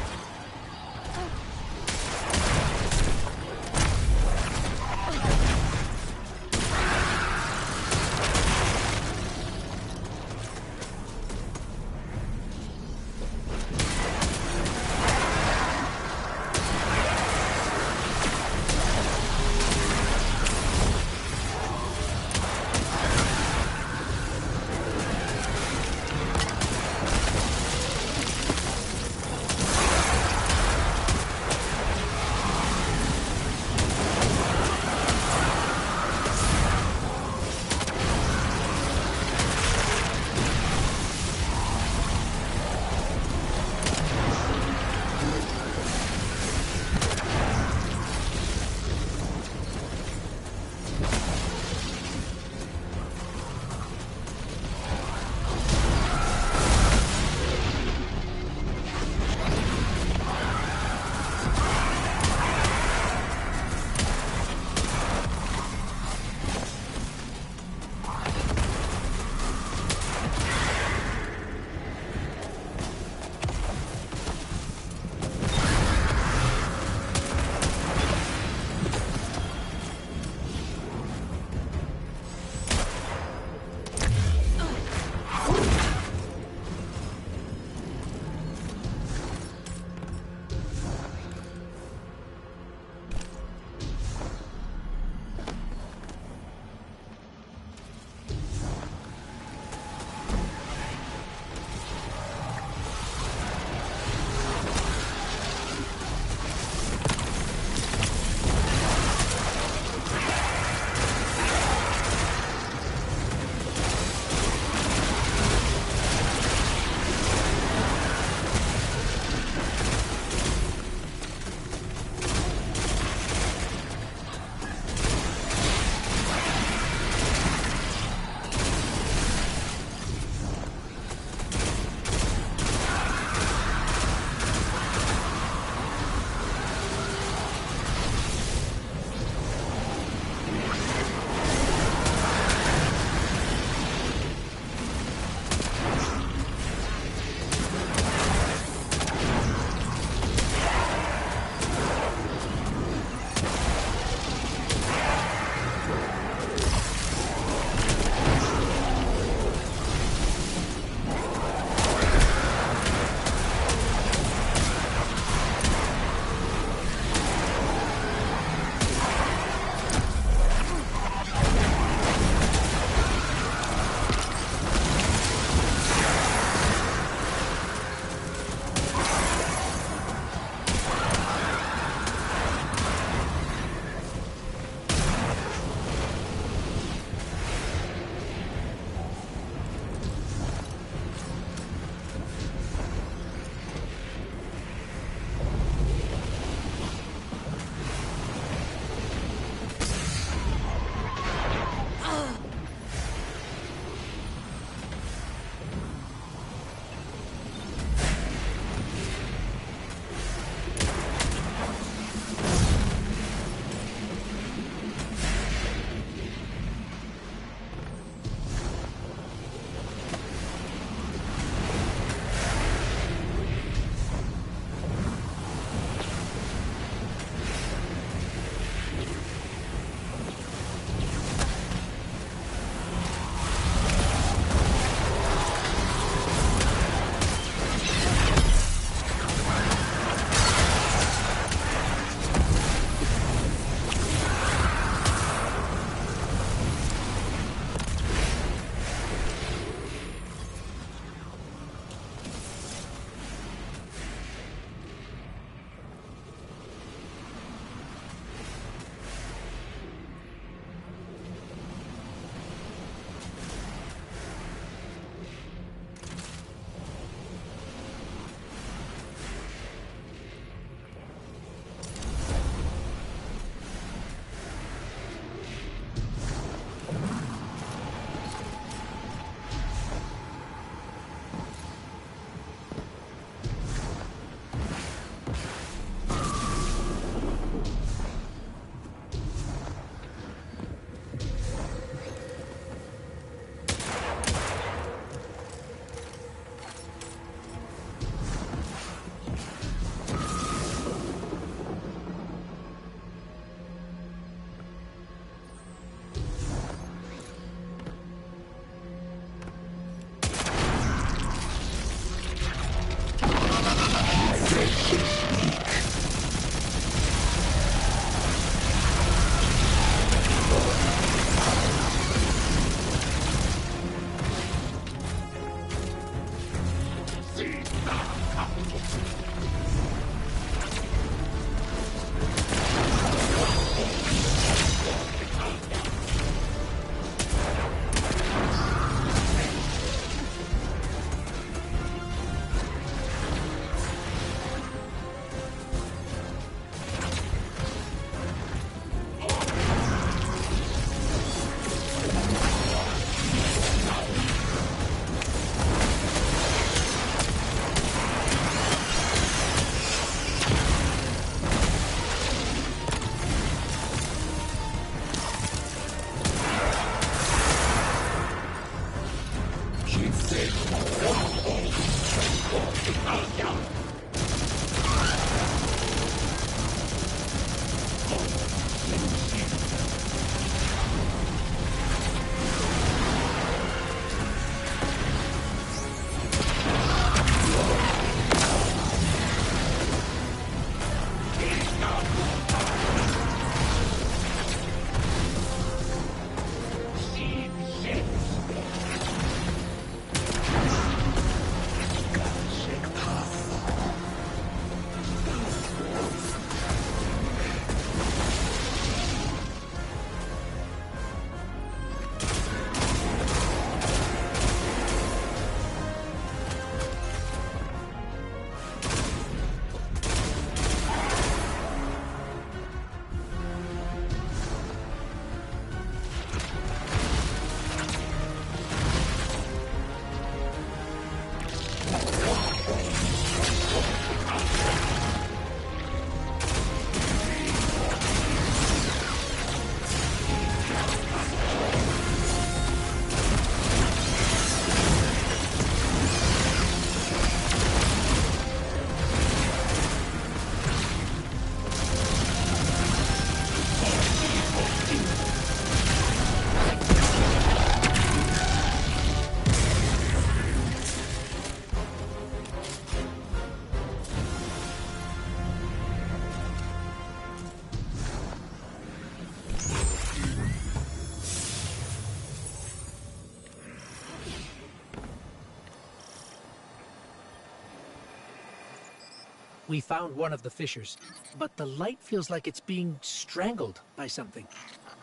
We found one of the fissures, but the light feels like it's being strangled by something.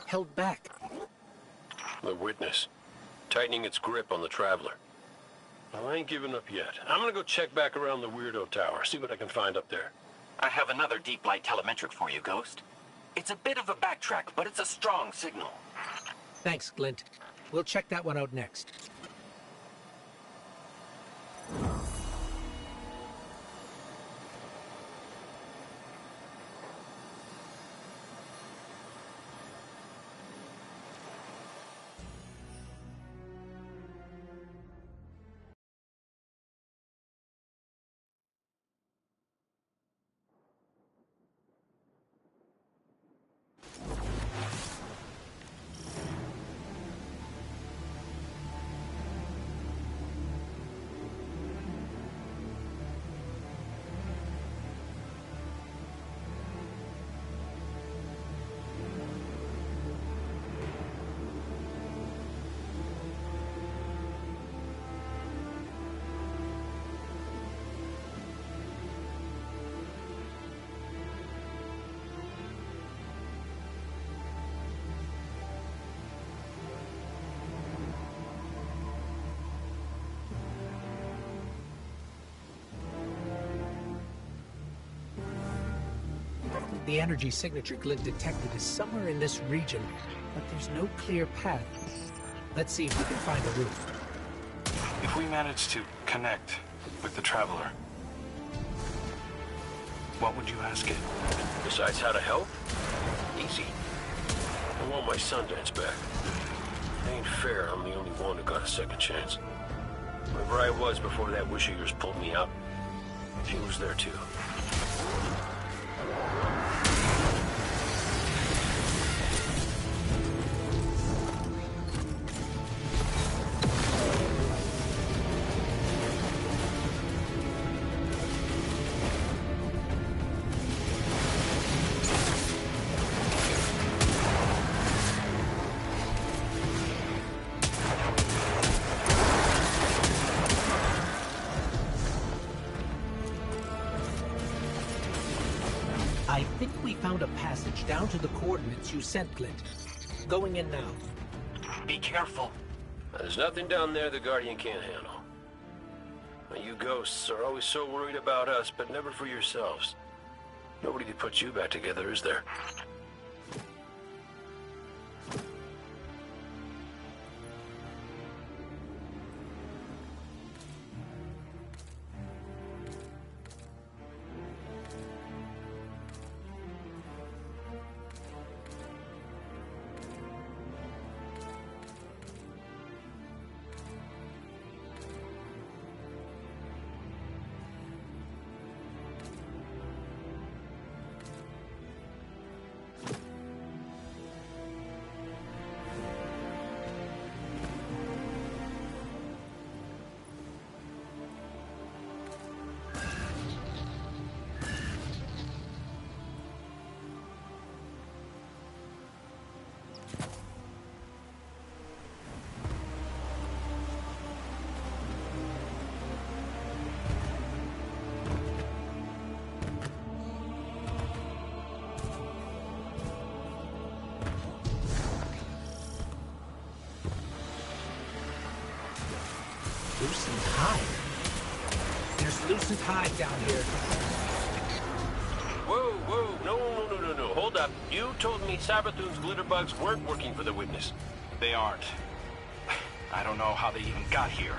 Held back. The witness. Tightening its grip on the Traveler. Well, I ain't giving up yet. I'm gonna go check back around the Weirdo Tower, see what I can find up there. I have another deep light telemetric for you, Ghost. It's a bit of a backtrack, but it's a strong signal. Thanks, Glint. We'll check that one out next. The energy signature Glint detected is somewhere in this region, but there's no clear path. Let's see if we can find a route. If we manage to connect with the Traveler, what would you ask it? Besides how to help? Easy. I want my Sundance back. It ain't fair I'm the only one who got a second chance. Wherever I was before that wish of yours pulled me out, she was there too. I think we found a passage down to the coordinates you sent, Clint. Going in now. Be careful. There's nothing down there the Guardian can't handle. Now, you ghosts are always so worried about us, but never for yourselves. Nobody to put you back together, is there? Lucent Hive? There's Lucent Hive down here. Whoa, no, hold up. You told me Sabathun's glitterbugs weren't working for the Witness. They aren't. I don't know how they even got here.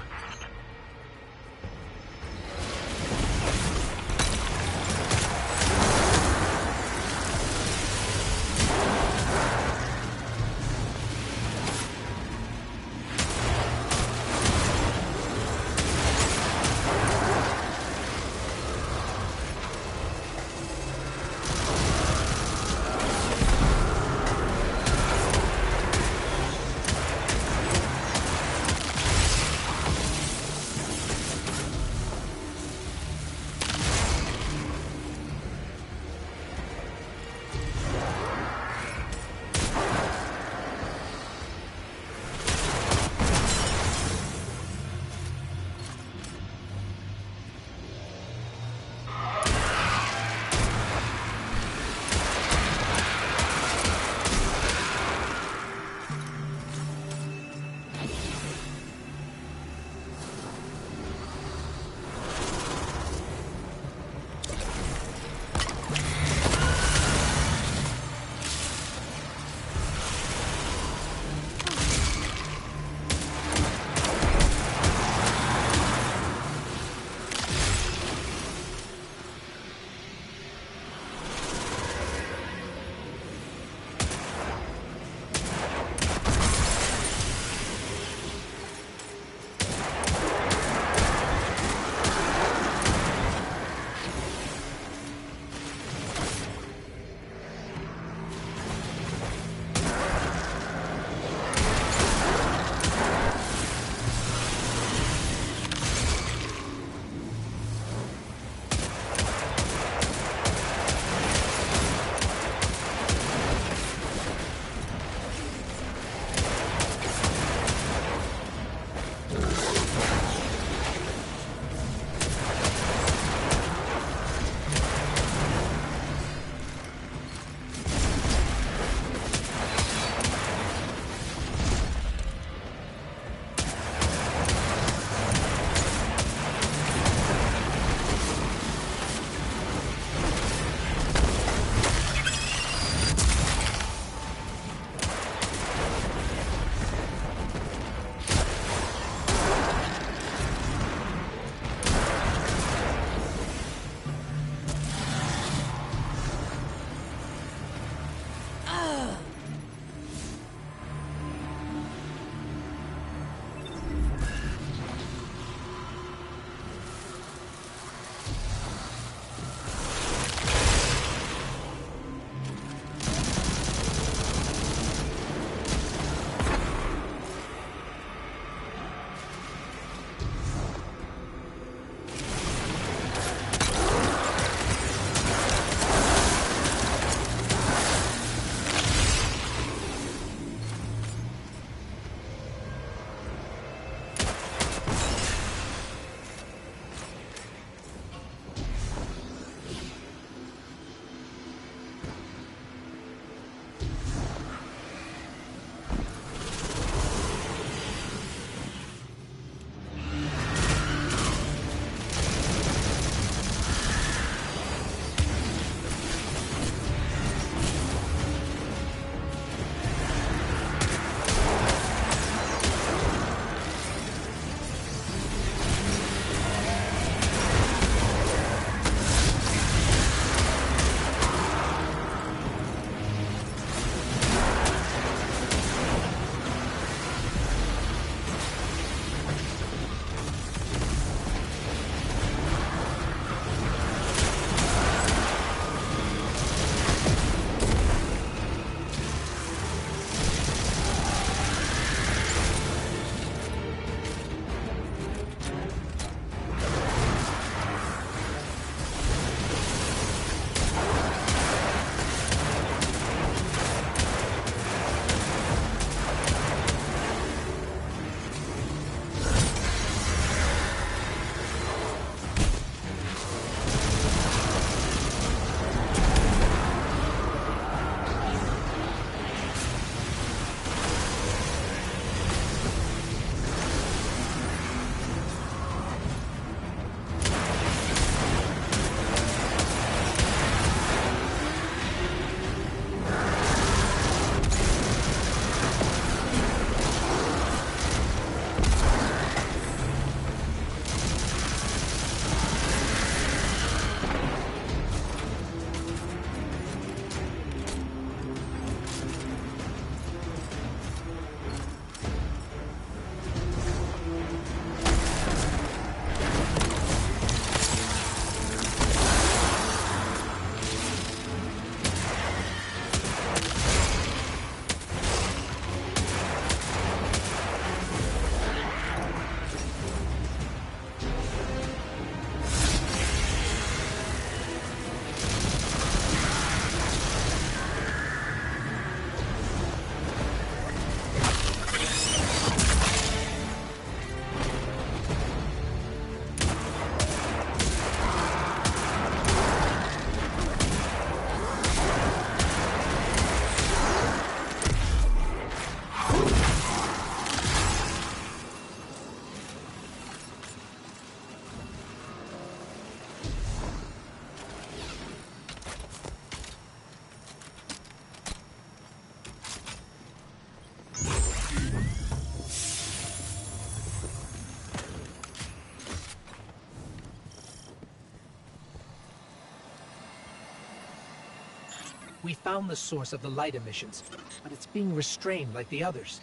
We found the source of the light emissions, but it's being restrained like the others.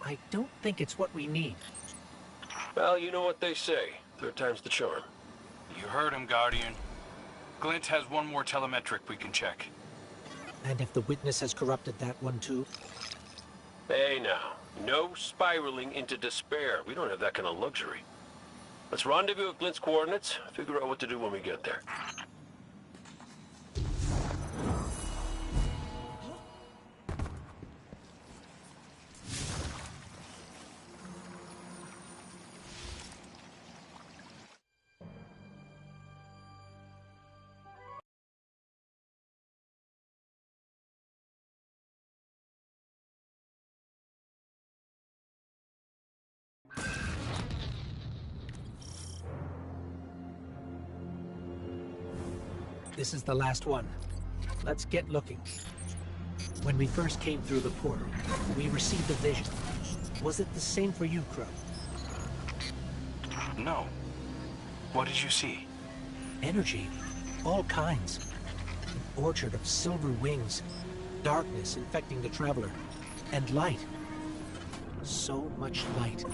I don't think it's what we need. Well, you know what they say. Third time's the charm. You heard him, Guardian. Glint has one more telemetric we can check. And if the witness has corrupted that one too? Hey now, no spiraling into despair. We don't have that kind of luxury. Let's rendezvous at Glint's coordinates, figure out what to do when we get there. This is the last one. Let's get looking. When we first came through the portal, we received a vision. Was it the same for you, Crow? No. What did you see? Energy. All kinds. An orchard of silver wings. Darkness infecting the Traveler. And light. So much light.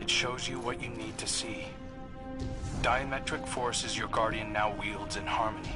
It shows you what you need to see. Diametric forces your Guardian now wields in harmony.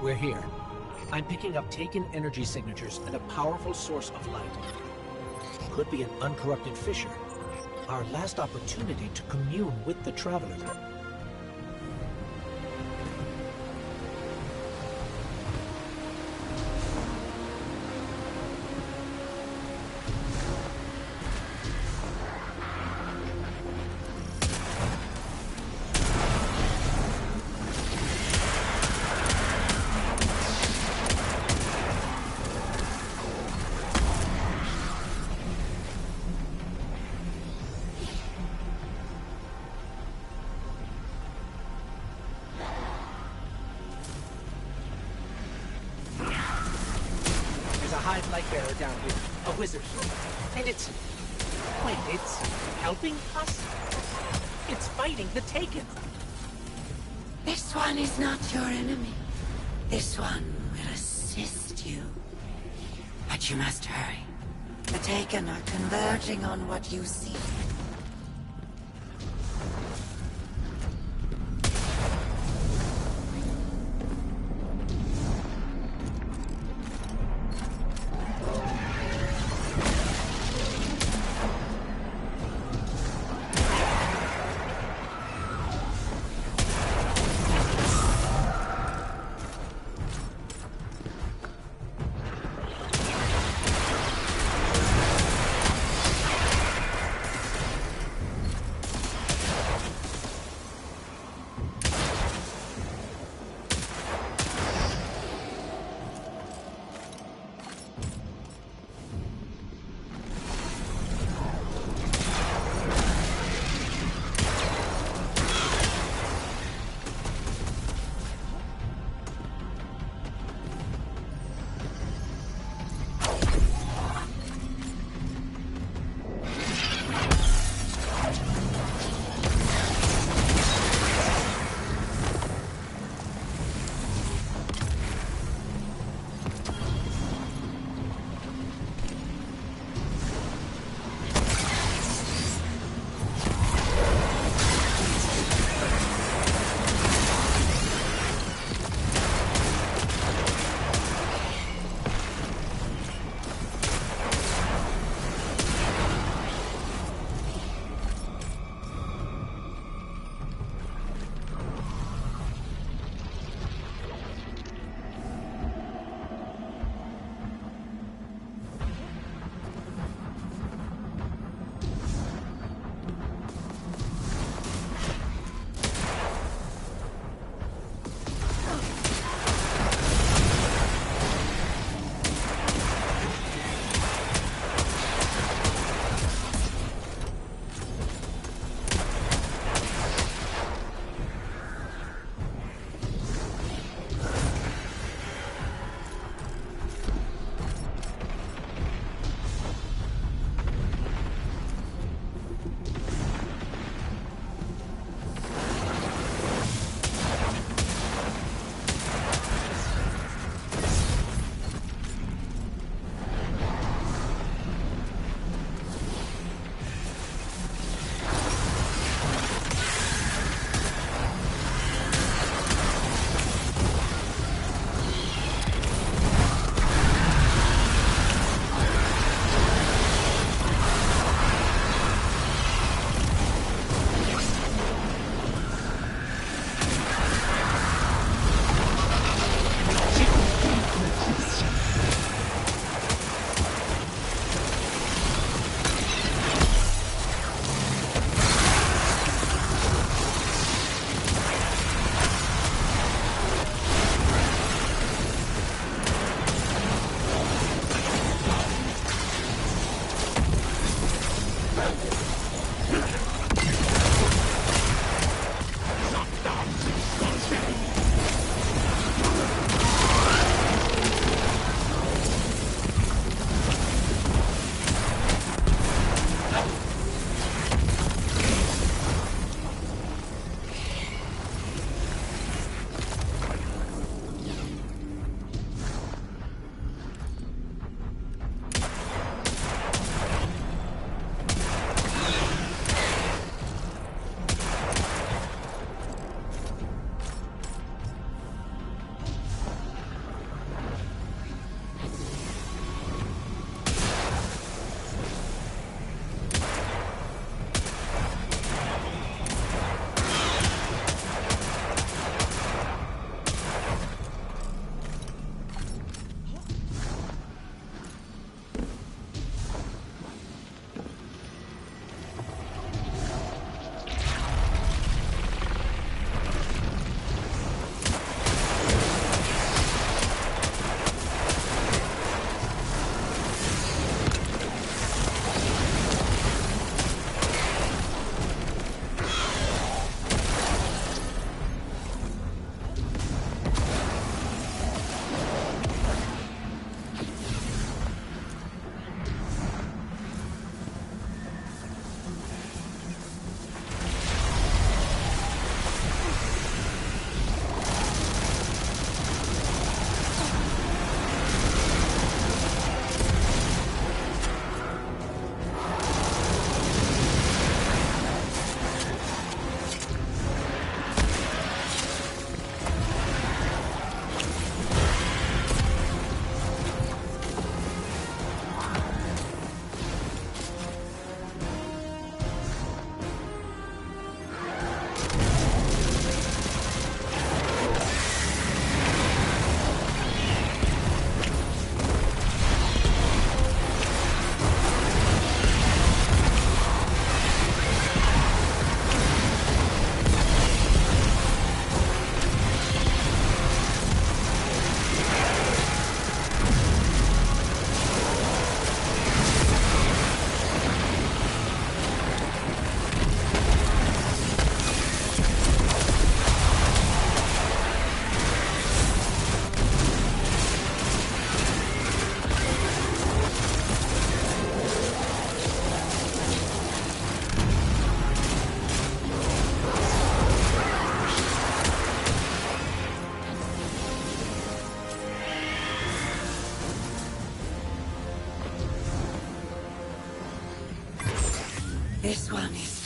We're here. I'm picking up taken energy signatures and a powerful source of light. Could be an uncorrupted fissure. Our last opportunity to commune with the Traveler. Hive Lightbearer down here. A wizard. And it's... Wait, it's helping us? It's fighting the Taken. This one is not your enemy. This one will assist you. But you must hurry. The Taken are converging on what you see.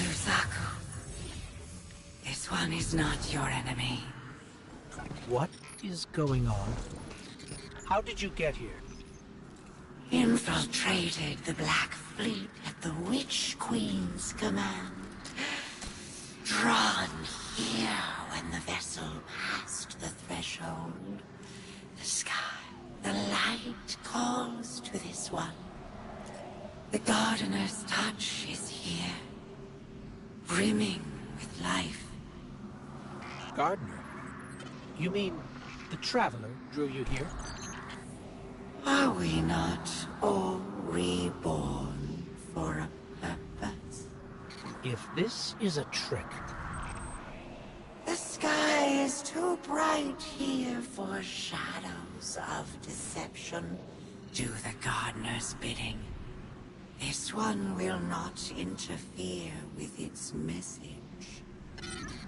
Yusaku, this one is not your enemy. What is going on? How did you get here? Infiltrated the Black Fleet at the Witch Queen's command. Drawn here when the vessel passed the threshold. The sky, the light calls to this one. The Gardener's touch is here, brimming with life. Gardener? You mean the Traveler drew you here? Are we not all reborn for a purpose? If this is a trick... The sky is too bright here for shadows of deception. Do the Gardener's bidding. This one will not interfere with its message.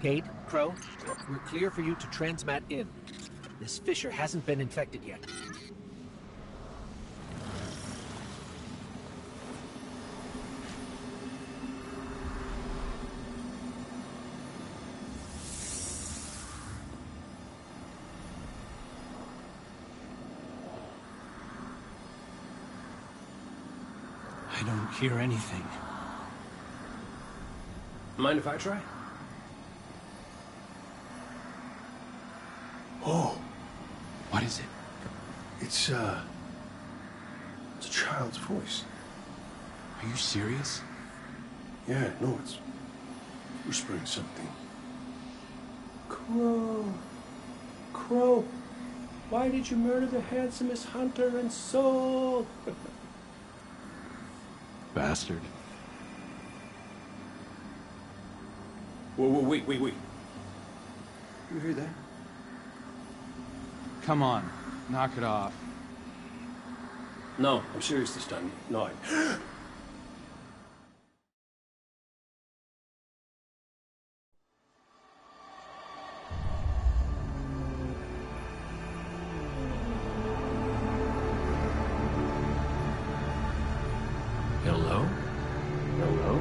Cade, Crow, we're clear for you to transmat in. This fissure hasn't been infected yet. I don't hear anything. Mind if I try? Oh. What is it? It's a child's voice. Are you serious? Yeah, no, it's whispering something. Crow. Crow. Why did you murder the handsomest hunter and soul? Bastard. Whoa, wait. You hear that? Come on, knock it off. No, I'm serious this time. No, I... Hello? Hello?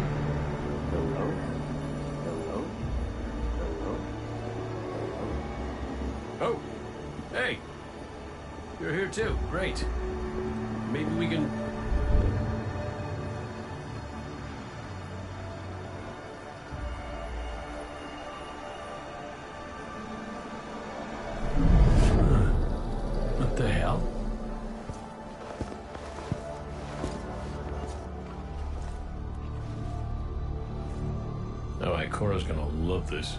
Hello? Hello? Hello? Oh! Hey! You're here too. Great. Maybe we can... What the hell? Oh, Ikora's gonna love this.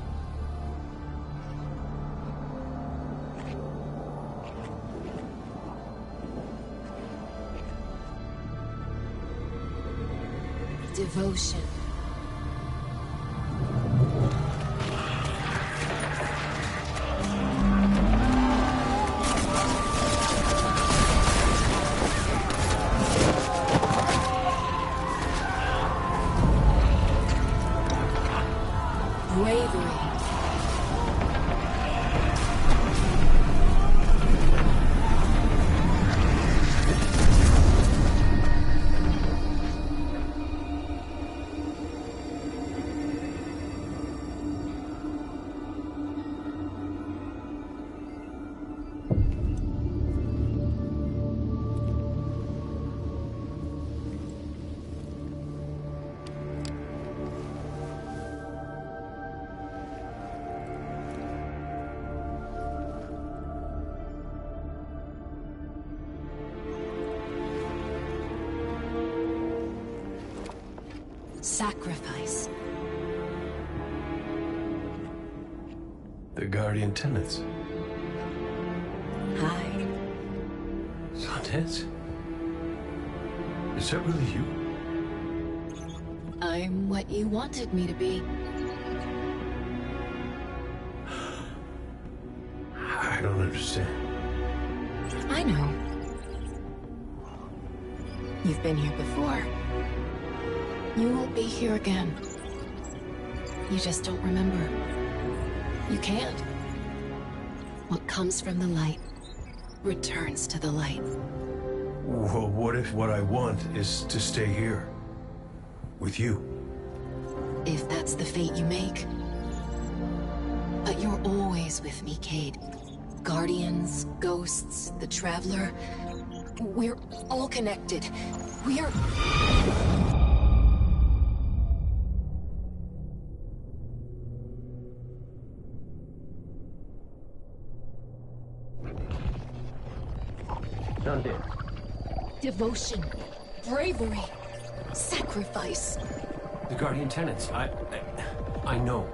Devotion. Bravery. Sacrifice. The Guardian tenants. Hi. Sundance? Is that really you? I'm what you wanted me to be. I don't understand. I know. You've been here before. You will be here again. You just don't remember. You can't. What comes from the light returns to the light. Well, what if what I want is to stay here? With you? if that's the fate you make. But you're always with me, Cade. Guardians, ghosts, the Traveler. We're all connected. We're... Undead. Devotion, bravery, sacrifice. The Guardian tenants. I know.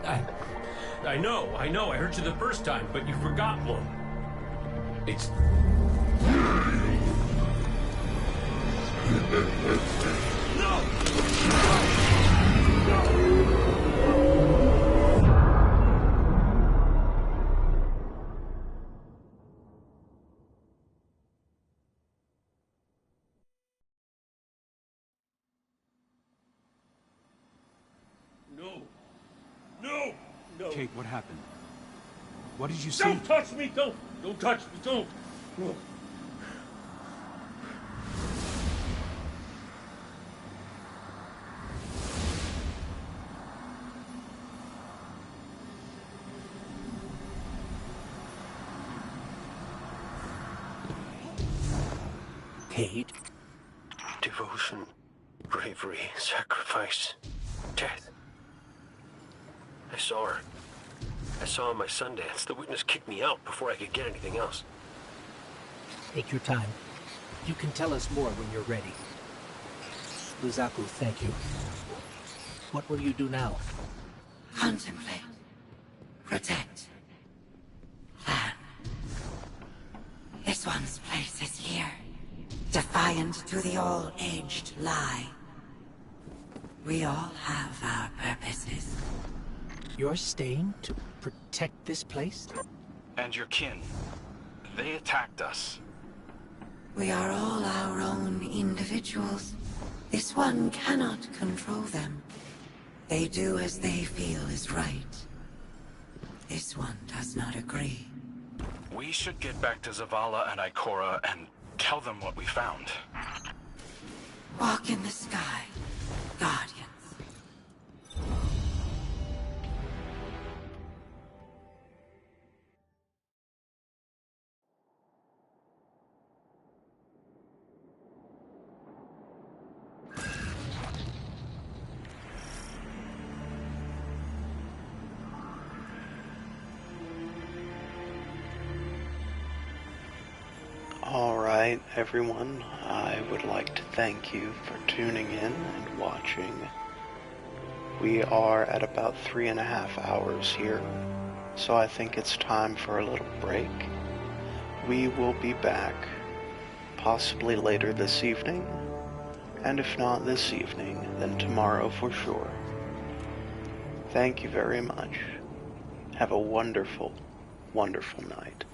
I know. I heard you the first time, but you forgot one. It's... No! Cade, what happened? What did you see? Don't touch me! Don't touch me! Don't! No. Cade? Devotion, bravery, sacrifice, death. I saw her. I saw her my Sundance. The witness kicked me out before I could get anything else. Take your time. You can tell us more when you're ready. Luzaku, thank you. What will you do now? Contemplate. Protect. Plan. This one's place is here. Defiant to the all-aged lie. We all have our purposes. You're staying to protect this place? And your kin. They attacked us. We are all our own individuals. This one cannot control them. They do as they feel is right. This one does not agree. We should get back to Zavala and Ikora and tell them what we found. Walk in the sky, Guardians. Alright, everyone, I would like to thank you for tuning in and watching. We are at about 3.5 hours here, so I think it's time for a little break. We will be back, possibly later this evening, and if not this evening, then tomorrow for sure. Thank you very much. Have a wonderful, wonderful night.